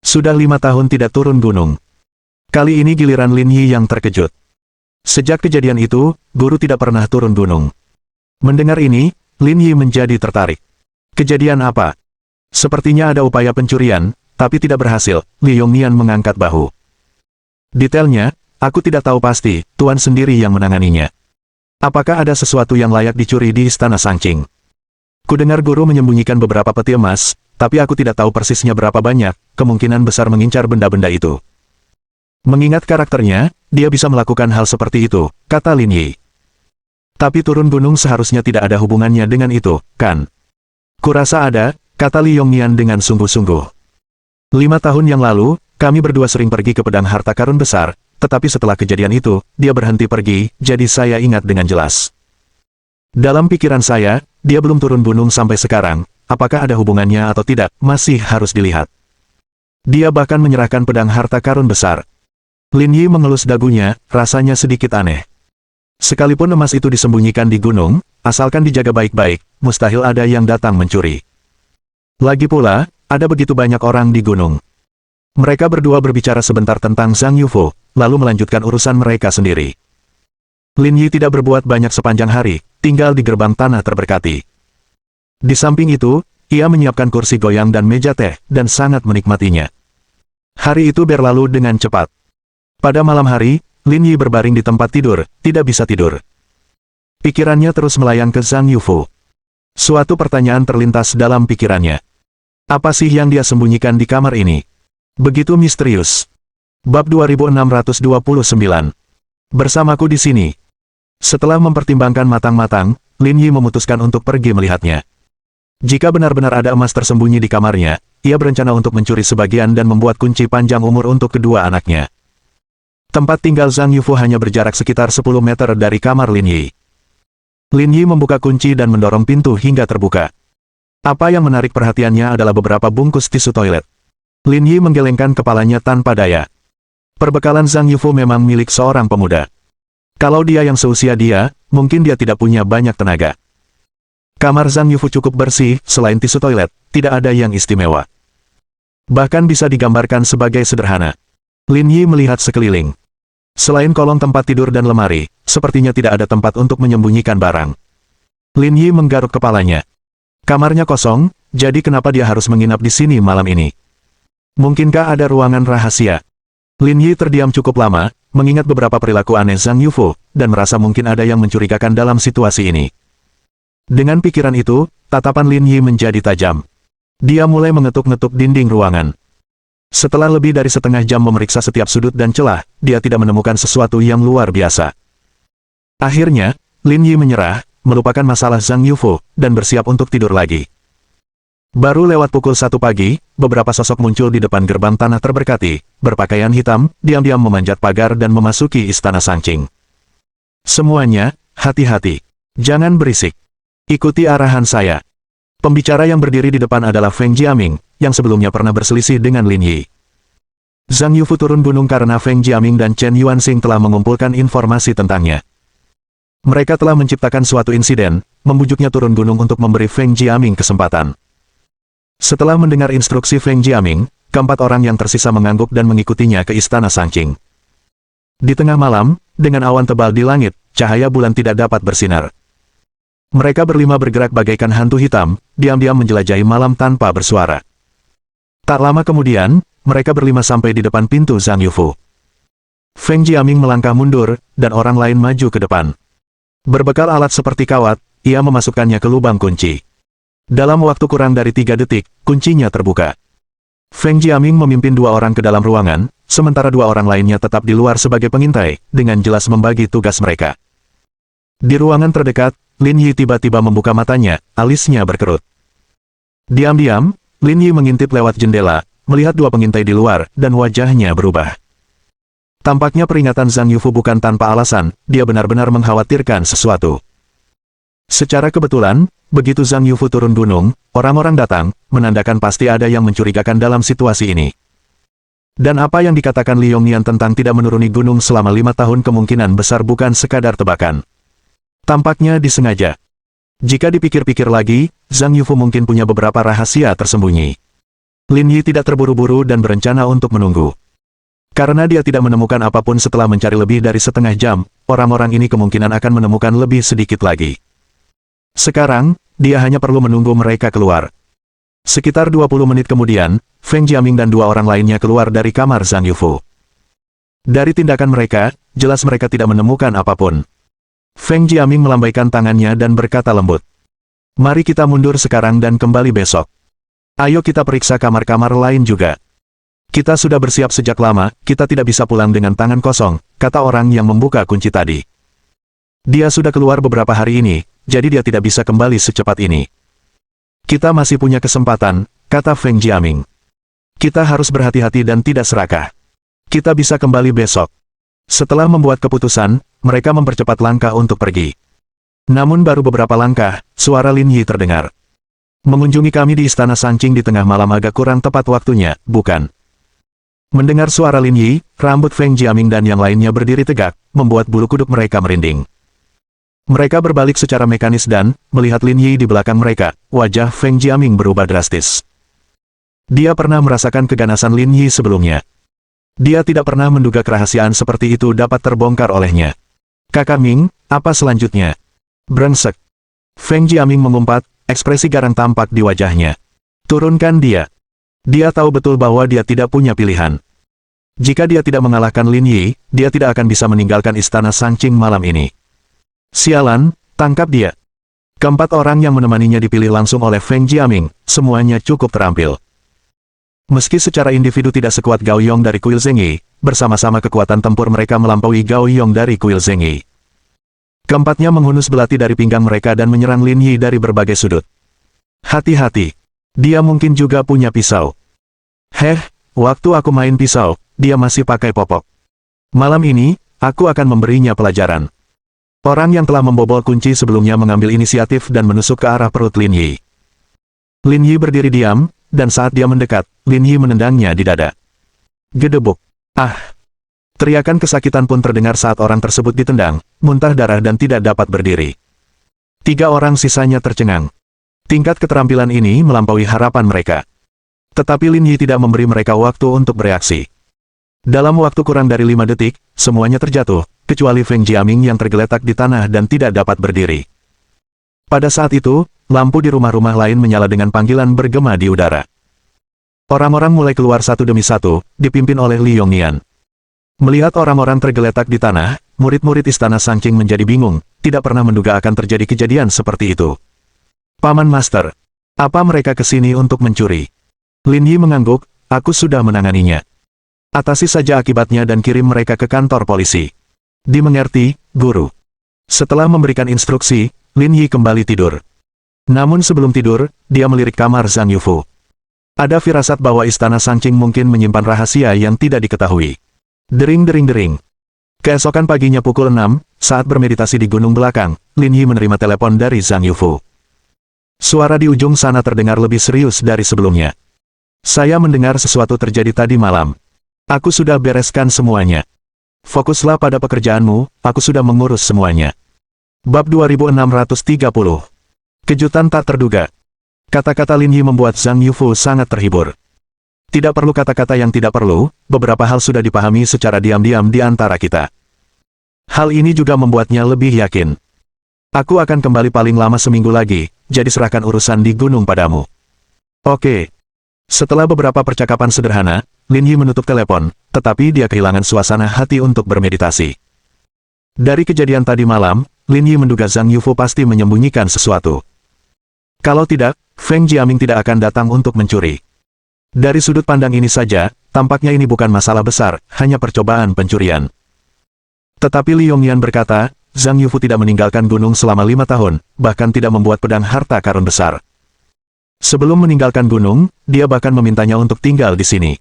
Sudah 5 tahun tidak turun gunung. Kali ini giliran Lin Yi yang terkejut. Sejak kejadian itu, guru tidak pernah turun gunung. Mendengar ini, Lin Yi menjadi tertarik. Kejadian apa? Sepertinya ada upaya pencurian, tapi tidak berhasil. Li Yongnian mengangkat bahu. Detailnya, aku tidak tahu pasti, Tuan sendiri yang menanganinya. Apakah ada sesuatu yang layak dicuri di istana Sanqing? Kudengar guru menyembunyikan beberapa peti emas, tapi aku tidak tahu persisnya berapa banyak, kemungkinan besar mengincar benda-benda itu. Mengingat karakternya, dia bisa melakukan hal seperti itu, kata Lin Yi. Tapi turun gunung seharusnya tidak ada hubungannya dengan itu, kan? Kurasa ada, kata Li Yongnian dengan sungguh-sungguh. 5 tahun yang lalu, kami berdua sering pergi ke pedang harta karun besar, tetapi setelah kejadian itu, dia berhenti pergi, jadi saya ingat dengan jelas. Dalam pikiran saya, dia belum turun gunung sampai sekarang, apakah ada hubungannya atau tidak, masih harus dilihat. Dia bahkan menyerahkan pedang harta karun besar. Lin Yi mengelus dagunya, rasanya sedikit aneh. Sekalipun emas itu disembunyikan di gunung, asalkan dijaga baik-baik, mustahil ada yang datang mencuri. Lagi pula, ada begitu banyak orang di gunung. Mereka berdua berbicara sebentar tentang Zhang Yufu, lalu melanjutkan urusan mereka sendiri. Lin Yi tidak berbuat banyak sepanjang hari, tinggal di gerbang tanah terberkati. Di samping itu, ia menyiapkan kursi goyang dan meja teh, dan sangat menikmatinya. Hari itu berlalu dengan cepat. Pada malam hari, Lin Yi berbaring di tempat tidur, tidak bisa tidur. Pikirannya terus melayang ke Zhang Yufu. Suatu pertanyaan terlintas dalam pikirannya. Apa sih yang dia sembunyikan di kamar ini? Begitu misterius. Bab 2629. Bersamaku di sini. Setelah mempertimbangkan matang-matang, Lin Yi memutuskan untuk pergi melihatnya. Jika benar-benar ada emas tersembunyi di kamarnya, ia berencana untuk mencuri sebagian dan membuat kunci panjang umur untuk kedua anaknya. Tempat tinggal Zhang Yufu hanya berjarak sekitar 10 meter dari kamar Lin Yi. Lin Yi membuka kunci dan mendorong pintu hingga terbuka. Apa yang menarik perhatiannya adalah beberapa bungkus tisu toilet. Lin Yi menggelengkan kepalanya tanpa daya. Perbekalan Zhang Yufu memang milik seorang pemuda. Kalau dia yang seusia dia, mungkin dia tidak punya banyak tenaga. Kamar Zhang Yufu cukup bersih, selain tisu toilet, tidak ada yang istimewa. Bahkan bisa digambarkan sebagai sederhana. Lin Yi melihat sekeliling. Selain kolong tempat tidur dan lemari, sepertinya tidak ada tempat untuk menyembunyikan barang. Lin Yi menggaruk kepalanya. Kamarnya kosong, jadi kenapa dia harus menginap di sini malam ini? Mungkinkah ada ruangan rahasia? Lin Yi terdiam cukup lama, mengingat beberapa perilaku aneh Zhang Yufo, dan merasa mungkin ada yang mencurigakan dalam situasi ini. Dengan pikiran itu, tatapan Lin Yi menjadi tajam. Dia mulai mengetuk-ngetuk dinding ruangan. Setelah lebih dari setengah jam memeriksa setiap sudut dan celah, dia tidak menemukan sesuatu yang luar biasa. Akhirnya, Lin Yi menyerah, melupakan masalah Zhang Yufo, dan bersiap untuk tidur lagi. Baru lewat pukul 1 pagi, beberapa sosok muncul di depan gerbang tanah terberkati, berpakaian hitam, diam-diam memanjat pagar dan memasuki istana Sangqing. Semuanya, hati-hati. Jangan berisik. Ikuti arahan saya. Pembicara yang berdiri di depan adalah Feng Jiaming, yang sebelumnya pernah berselisih dengan Lin Yi. Zhang Yufo turun gunung karena Feng Jiaming dan Chen Yuanxing telah mengumpulkan informasi tentangnya. Mereka telah menciptakan suatu insiden, membujuknya turun gunung untuk memberi Feng Jiaming kesempatan. Setelah mendengar instruksi Feng Jiaming, keempat orang yang tersisa mengangguk dan mengikutinya ke istana Sangqing. Di tengah malam, dengan awan tebal di langit, cahaya bulan tidak dapat bersinar. Mereka berlima bergerak bagaikan hantu hitam, diam-diam menjelajahi malam tanpa bersuara. Tak lama kemudian, mereka berlima sampai di depan pintu Zhang Yufo. Feng Jiaming melangkah mundur, dan orang lain maju ke depan. Berbekal alat seperti kawat, ia memasukkannya ke lubang kunci. Dalam waktu kurang dari 3 detik, kuncinya terbuka. Feng Jiaming memimpin 2 orang ke dalam ruangan, sementara 2 orang lainnya tetap di luar sebagai pengintai, dengan jelas membagi tugas mereka. Di ruangan terdekat, Lin Yi tiba-tiba membuka matanya, alisnya berkerut. Diam-diam, Lin Yi mengintip lewat jendela, melihat 2 pengintai di luar, dan wajahnya berubah. Tampaknya peringatan Zhang Yufo bukan tanpa alasan, dia benar-benar mengkhawatirkan sesuatu. Secara kebetulan, begitu Zhang Yufo turun gunung, orang-orang datang, menandakan pasti ada yang mencurigakan dalam situasi ini. Dan apa yang dikatakan Li Yongnian tentang tidak menuruni gunung selama 5 tahun kemungkinan besar bukan sekadar tebakan. Tampaknya disengaja. Jika dipikir-pikir lagi, Zhang Yufo mungkin punya beberapa rahasia tersembunyi. Lin Yi tidak terburu-buru dan berencana untuk menunggu. Karena dia tidak menemukan apapun setelah mencari lebih dari setengah jam, orang-orang ini kemungkinan akan menemukan lebih sedikit lagi. Sekarang, dia hanya perlu menunggu mereka keluar. Sekitar 20 menit kemudian, Feng Jiaming dan 2 orang lainnya keluar dari kamar Zhang Yufo. Dari tindakan mereka, jelas mereka tidak menemukan apapun. Feng Jiaming melambaikan tangannya dan berkata lembut. Mari kita mundur sekarang dan kembali besok. Ayo kita periksa kamar-kamar lain juga. Kita sudah bersiap sejak lama, kita tidak bisa pulang dengan tangan kosong, kata orang yang membuka kunci tadi. Dia sudah keluar beberapa hari ini, jadi dia tidak bisa kembali secepat ini. Kita masih punya kesempatan, kata Feng Jiaming. Kita harus berhati-hati dan tidak serakah. Kita bisa kembali besok. Setelah membuat keputusan, mereka mempercepat langkah untuk pergi. Namun baru beberapa langkah, suara Lin Yi terdengar. Mengunjungi kami di istana Sangqing di tengah malam agak kurang tepat waktunya, bukan? Mendengar suara Lin Yi, rambut Feng Jiaming dan yang lainnya berdiri tegak, membuat bulu kuduk mereka merinding. Mereka berbalik secara mekanis dan, melihat Lin Yi di belakang mereka, wajah Feng Jiaming berubah drastis. Dia pernah merasakan keganasan Lin Yi sebelumnya. Dia tidak pernah menduga kerahasiaan seperti itu dapat terbongkar olehnya. Kakak Ming, apa selanjutnya? Brengsek. Feng Jiaming mengumpat, ekspresi garang tampak di wajahnya. Turunkan dia. Dia tahu betul bahwa dia tidak punya pilihan. Jika dia tidak mengalahkan Lin Yi, dia tidak akan bisa meninggalkan istana Sangqing malam ini. Sialan, tangkap dia. Keempat orang yang menemaninya dipilih langsung oleh Feng Jiaming, semuanya cukup terampil. Meski secara individu tidak sekuat Gao Yong dari kuil Zengyi, bersama-sama kekuatan tempur mereka melampaui Gao Yong dari kuil Zengyi. Keempatnya menghunus belati dari pinggang mereka dan menyerang Lin Yi dari berbagai sudut. Hati-hati. Dia mungkin juga punya pisau. Waktu aku main pisau, dia masih pakai popok. Malam ini, aku akan memberinya pelajaran. Orang yang telah membobol kunci sebelumnya mengambil inisiatif dan menusuk ke arah perut Lin Yi. Lin Yi berdiri diam, dan saat dia mendekat, Lin Yi menendangnya di dada. Gedebuk. Ah! Teriakan kesakitan pun terdengar saat orang tersebut ditendang, muntah darah dan tidak dapat berdiri. 3 orang sisanya tercengang. Tingkat keterampilan ini melampaui harapan mereka. Tetapi Lin Yi tidak memberi mereka waktu untuk bereaksi. Dalam waktu kurang dari 5 detik, semuanya terjatuh, kecuali Feng Jiaming yang tergeletak di tanah dan tidak dapat berdiri. Pada saat itu, lampu di rumah-rumah lain menyala dengan panggilan bergema di udara. Orang-orang mulai keluar satu demi satu, dipimpin oleh Li Yongnian. Melihat orang-orang tergeletak di tanah, murid-murid Istana Sangqing menjadi bingung, tidak pernah menduga akan terjadi kejadian seperti itu. Paman Master, apa mereka ke sini untuk mencuri? Lin Yi mengangguk, aku sudah menanganinya. Atasi saja akibatnya dan kirim mereka ke kantor polisi. Dimengerti, Guru. Setelah memberikan instruksi, Lin Yi kembali tidur. Namun sebelum tidur, dia melirik kamar Zhang Yufu. Ada firasat bahwa Istana Sangqing mungkin menyimpan rahasia yang tidak diketahui. Dering-dering-dering. Keesokan paginya pukul 6, saat bermeditasi di gunung belakang, Lin Yi menerima telepon dari Zhang Yufu. Suara di ujung sana terdengar lebih serius dari sebelumnya. Saya mendengar sesuatu terjadi tadi malam. Aku sudah bereskan semuanya. Fokuslah pada pekerjaanmu, aku sudah mengurus semuanya. Bab 2630. Kejutan tak terduga. Kata-kata Lin Yi membuat Zhang Yufu sangat terhibur. Tidak perlu kata-kata yang tidak perlu, beberapa hal sudah dipahami secara diam-diam di antara kita. Hal ini juga membuatnya lebih yakin. Aku akan kembali paling lama seminggu lagi, jadi serahkan urusan di gunung padamu. Oke. Setelah beberapa percakapan sederhana, Lin Yi menutup telepon, tetapi dia kehilangan suasana hati untuk bermeditasi. Dari kejadian tadi malam, Lin Yi menduga Zhang Yufu pasti menyembunyikan sesuatu. Kalau tidak, Feng Jiaming tidak akan datang untuk mencuri. Dari sudut pandang ini saja, tampaknya ini bukan masalah besar, hanya percobaan pencurian. Tetapi Li Yongnian berkata, Zhang Yufu tidak meninggalkan gunung selama 5 tahun, bahkan tidak membuat pedang harta karun besar. Sebelum meninggalkan gunung, dia bahkan memintanya untuk tinggal di sini.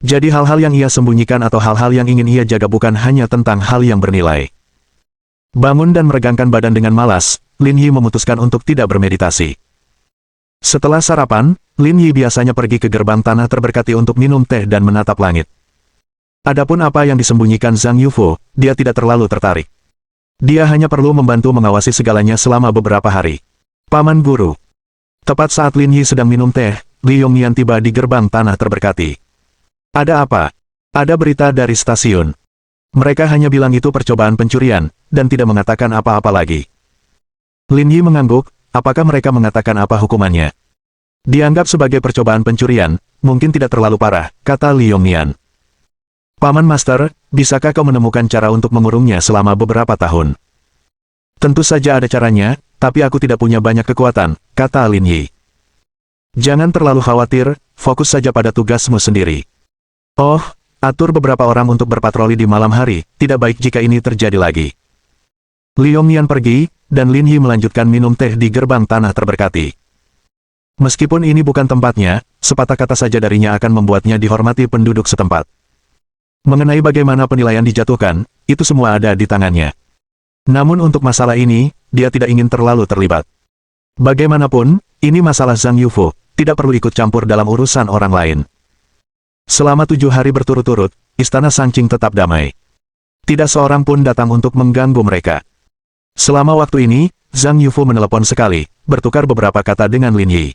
Jadi hal-hal yang ia sembunyikan atau hal-hal yang ingin ia jaga bukan hanya tentang hal yang bernilai. Bangun dan meregangkan badan dengan malas, Lin Yi memutuskan untuk tidak bermeditasi. Setelah sarapan, Lin Yi biasanya pergi ke gerbang tanah terberkati untuk minum teh dan menatap langit. Adapun apa yang disembunyikan Zhang Yufu, dia tidak terlalu tertarik. Dia hanya perlu membantu mengawasi segalanya selama beberapa hari. Paman Guru. Tepat saat Lin Yi sedang minum teh, Li Yongnian tiba di gerbang tanah terberkati. Ada apa? Ada berita dari stasiun. Mereka hanya bilang itu percobaan pencurian, dan tidak mengatakan apa-apa lagi. Lin Yi mengangguk, apakah mereka mengatakan apa hukumannya? Dianggap sebagai percobaan pencurian, mungkin tidak terlalu parah, kata Li Yongnian. Paman Master, bisakah kau menemukan cara untuk mengurungnya selama beberapa tahun? Tentu saja ada caranya, tapi aku tidak punya banyak kekuatan, kata Lin Yi. Jangan terlalu khawatir, fokus saja pada tugasmu sendiri. Oh, atur beberapa orang untuk berpatroli di malam hari, tidak baik jika ini terjadi lagi. Li Yongnian pergi, dan Lin Yi melanjutkan minum teh di gerbang tanah terberkati. Meskipun ini bukan tempatnya, sepatah kata saja darinya akan membuatnya dihormati penduduk setempat. Mengenai bagaimana penilaian dijatuhkan, itu semua ada di tangannya. Namun untuk masalah ini, dia tidak ingin terlalu terlibat. Bagaimanapun, ini masalah Zhang Yufu, tidak perlu ikut campur dalam urusan orang lain. Selama 7 hari berturut-turut, Istana Sangqing tetap damai. Tidak seorang pun datang untuk mengganggu mereka. Selama waktu ini, Zhang Yufu menelepon sekali, bertukar beberapa kata dengan Lin Yi.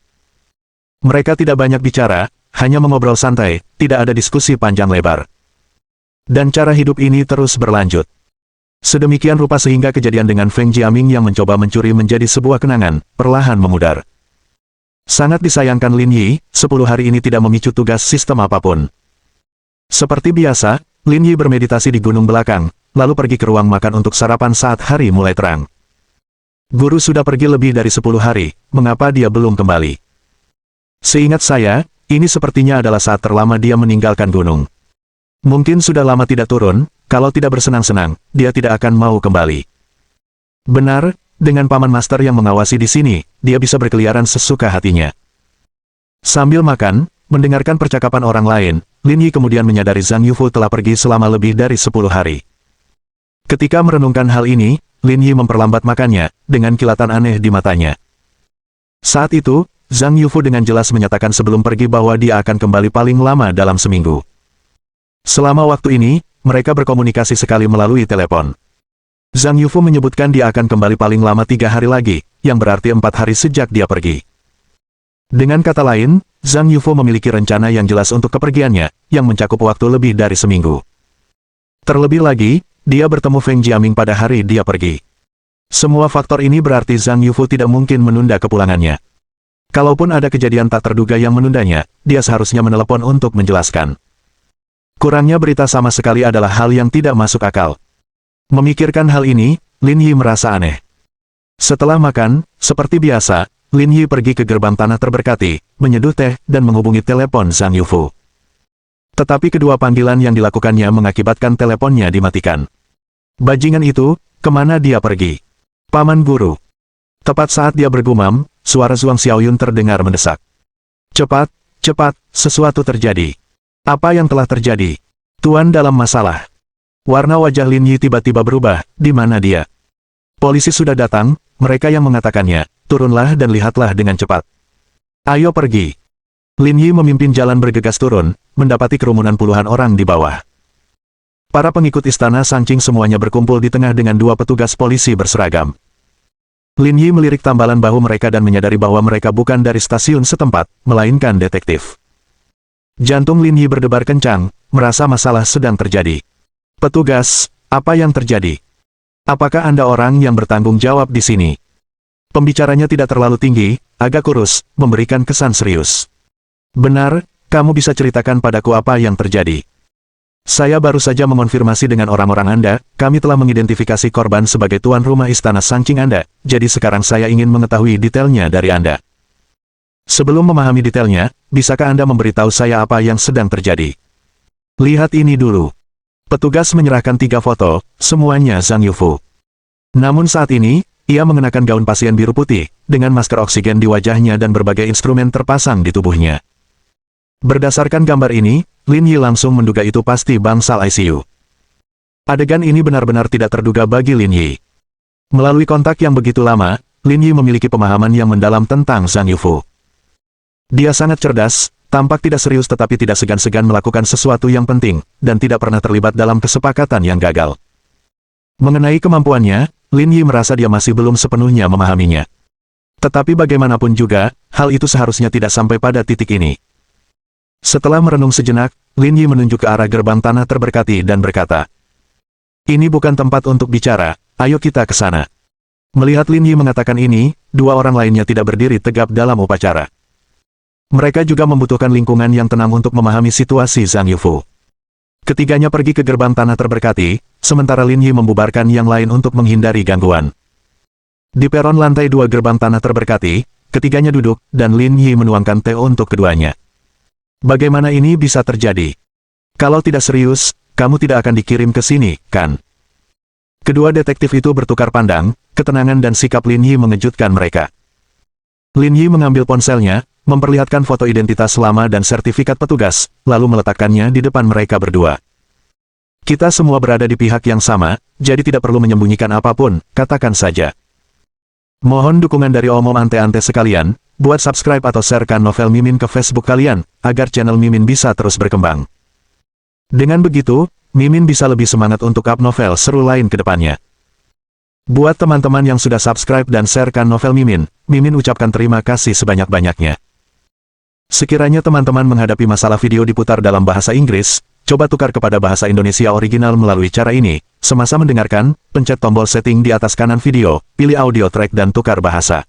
Mereka tidak banyak bicara, hanya mengobrol santai, tidak ada diskusi panjang lebar. Dan cara hidup ini terus berlanjut. Sedemikian rupa sehingga kejadian dengan Feng Jiaming yang mencoba mencuri menjadi sebuah kenangan, perlahan memudar. Sangat disayangkan Lin Yi, 10 hari ini tidak memicu tugas sistem apapun. Seperti biasa, Lin Yi bermeditasi di gunung belakang, lalu pergi ke ruang makan untuk sarapan saat hari mulai terang. Guru sudah pergi lebih dari 10 hari, mengapa dia belum kembali? Seingat saya, ini sepertinya adalah saat terlama dia meninggalkan gunung. Mungkin sudah lama tidak turun, kalau tidak bersenang-senang, dia tidak akan mau kembali. Benar, dengan Paman Master yang mengawasi di sini, dia bisa berkeliaran sesuka hatinya. Sambil makan, mendengarkan percakapan orang lain, Lin Yi kemudian menyadari Zhang Yufu telah pergi selama lebih dari 10 hari. Ketika merenungkan hal ini, Lin Yi memperlambat makannya, dengan kilatan aneh di matanya. Saat itu, Zhang Yufu dengan jelas menyatakan sebelum pergi bahwa dia akan kembali paling lama dalam seminggu. Selama waktu ini, mereka berkomunikasi sekali melalui telepon. Zhang Yufu menyebutkan dia akan kembali paling lama 3 hari lagi, yang berarti 4 hari sejak dia pergi. Dengan kata lain, Zhang Yufo memiliki rencana yang jelas untuk kepergiannya, yang mencakup waktu lebih dari seminggu. Terlebih lagi, dia bertemu Feng Jiaming pada hari dia pergi. Semua faktor ini berarti Zhang Yufo tidak mungkin menunda kepulangannya. Kalaupun ada kejadian tak terduga yang menundanya, dia seharusnya menelepon untuk menjelaskan. Kurangnya berita sama sekali adalah hal yang tidak masuk akal. Memikirkan hal ini, Lin Yi merasa aneh. Setelah makan, seperti biasa, Lin Yi pergi ke gerbang tanah terberkati, menyeduh teh, dan menghubungi telepon Zhang Yufo. Tetapi kedua panggilan yang dilakukannya mengakibatkan teleponnya dimatikan. Bajingan itu, kemana dia pergi? Paman Guru. Tepat saat dia bergumam, suara Zhuang Xiaoyun terdengar mendesak. Cepat, cepat, sesuatu terjadi. Apa yang telah terjadi? Tuan dalam masalah. Warna wajah Lin Yi tiba-tiba berubah, di mana dia? Polisi sudah datang, mereka yang mengatakannya, turunlah dan lihatlah dengan cepat. Ayo pergi. Lin Yi memimpin jalan bergegas turun, mendapati kerumunan puluhan orang di bawah. Para pengikut istana Sanqing semuanya berkumpul di tengah dengan dua petugas polisi berseragam. Lin Yi melirik tambalan bahu mereka dan menyadari bahwa mereka bukan dari stasiun setempat, melainkan detektif. Jantung Lin Yi berdebar kencang, merasa masalah sedang terjadi. Petugas, apa yang terjadi? Apakah Anda orang yang bertanggung jawab di sini? Pembicaranya tidak terlalu tinggi, agak kurus, memberikan kesan serius. Benar, kamu bisa ceritakan padaku apa yang terjadi. Saya baru saja mengonfirmasi dengan orang-orang Anda, kami telah mengidentifikasi korban sebagai tuan rumah istana Sanqing Anda, jadi sekarang saya ingin mengetahui detailnya dari Anda. Sebelum memahami detailnya, bisakah Anda memberitahu saya apa yang sedang terjadi? Lihat ini dulu. Petugas menyerahkan 3 foto, semuanya Zhang Yufo. Namun saat ini, ia mengenakan gaun pasien biru putih, dengan masker oksigen di wajahnya dan berbagai instrumen terpasang di tubuhnya. Berdasarkan gambar ini, Lin Yi langsung menduga itu pasti bangsal ICU. Adegan ini benar-benar tidak terduga bagi Lin Yi. Melalui kontak yang begitu lama, Lin Yi memiliki pemahaman yang mendalam tentang Zhang Yufo. Dia sangat cerdas, tampak tidak serius tetapi tidak segan-segan melakukan sesuatu yang penting, dan tidak pernah terlibat dalam kesepakatan yang gagal. Mengenai kemampuannya, Lin Yi merasa dia masih belum sepenuhnya memahaminya. Tetapi bagaimanapun juga, hal itu seharusnya tidak sampai pada titik ini. Setelah merenung sejenak, Lin Yi menunjuk ke arah gerbang tanah terberkati dan berkata, "Ini bukan tempat untuk bicara, ayo kita ke sana." Melihat Lin Yi mengatakan ini, 2 orang lainnya tidak berdiri tegap dalam upacara. Mereka juga membutuhkan lingkungan yang tenang untuk memahami situasi Zhang Yufo. Ketiganya pergi ke gerbang tanah terberkati, sementara Lin Yi membubarkan yang lain untuk menghindari gangguan. Di peron lantai 2 gerbang tanah terberkati, ketiganya duduk, dan Lin Yi menuangkan teh untuk keduanya. Bagaimana ini bisa terjadi? Kalau tidak serius, kamu tidak akan dikirim ke sini, kan? Kedua detektif itu bertukar pandang, ketenangan dan sikap Lin Yi mengejutkan mereka. Lin Yi mengambil ponselnya, memperlihatkan foto identitas lama dan sertifikat petugas, lalu meletakkannya di depan mereka berdua. Kita semua berada di pihak yang sama, jadi tidak perlu menyembunyikan apapun, katakan saja. Mohon dukungan dari omom ante-ante sekalian, buat subscribe atau sharekan novel Mimin ke Facebook kalian, agar channel Mimin bisa terus berkembang. Dengan begitu, Mimin bisa lebih semangat untuk up novel seru lain ke depannya. Buat teman-teman yang sudah subscribe dan sharekan novel Mimin, Mimin ucapkan terima kasih sebanyak-banyaknya. Sekiranya teman-teman menghadapi masalah video diputar dalam bahasa Inggris, coba tukar kepada bahasa Indonesia original melalui cara ini. Semasa mendengarkan, pencet tombol setting di atas kanan video, pilih audio track dan tukar bahasa.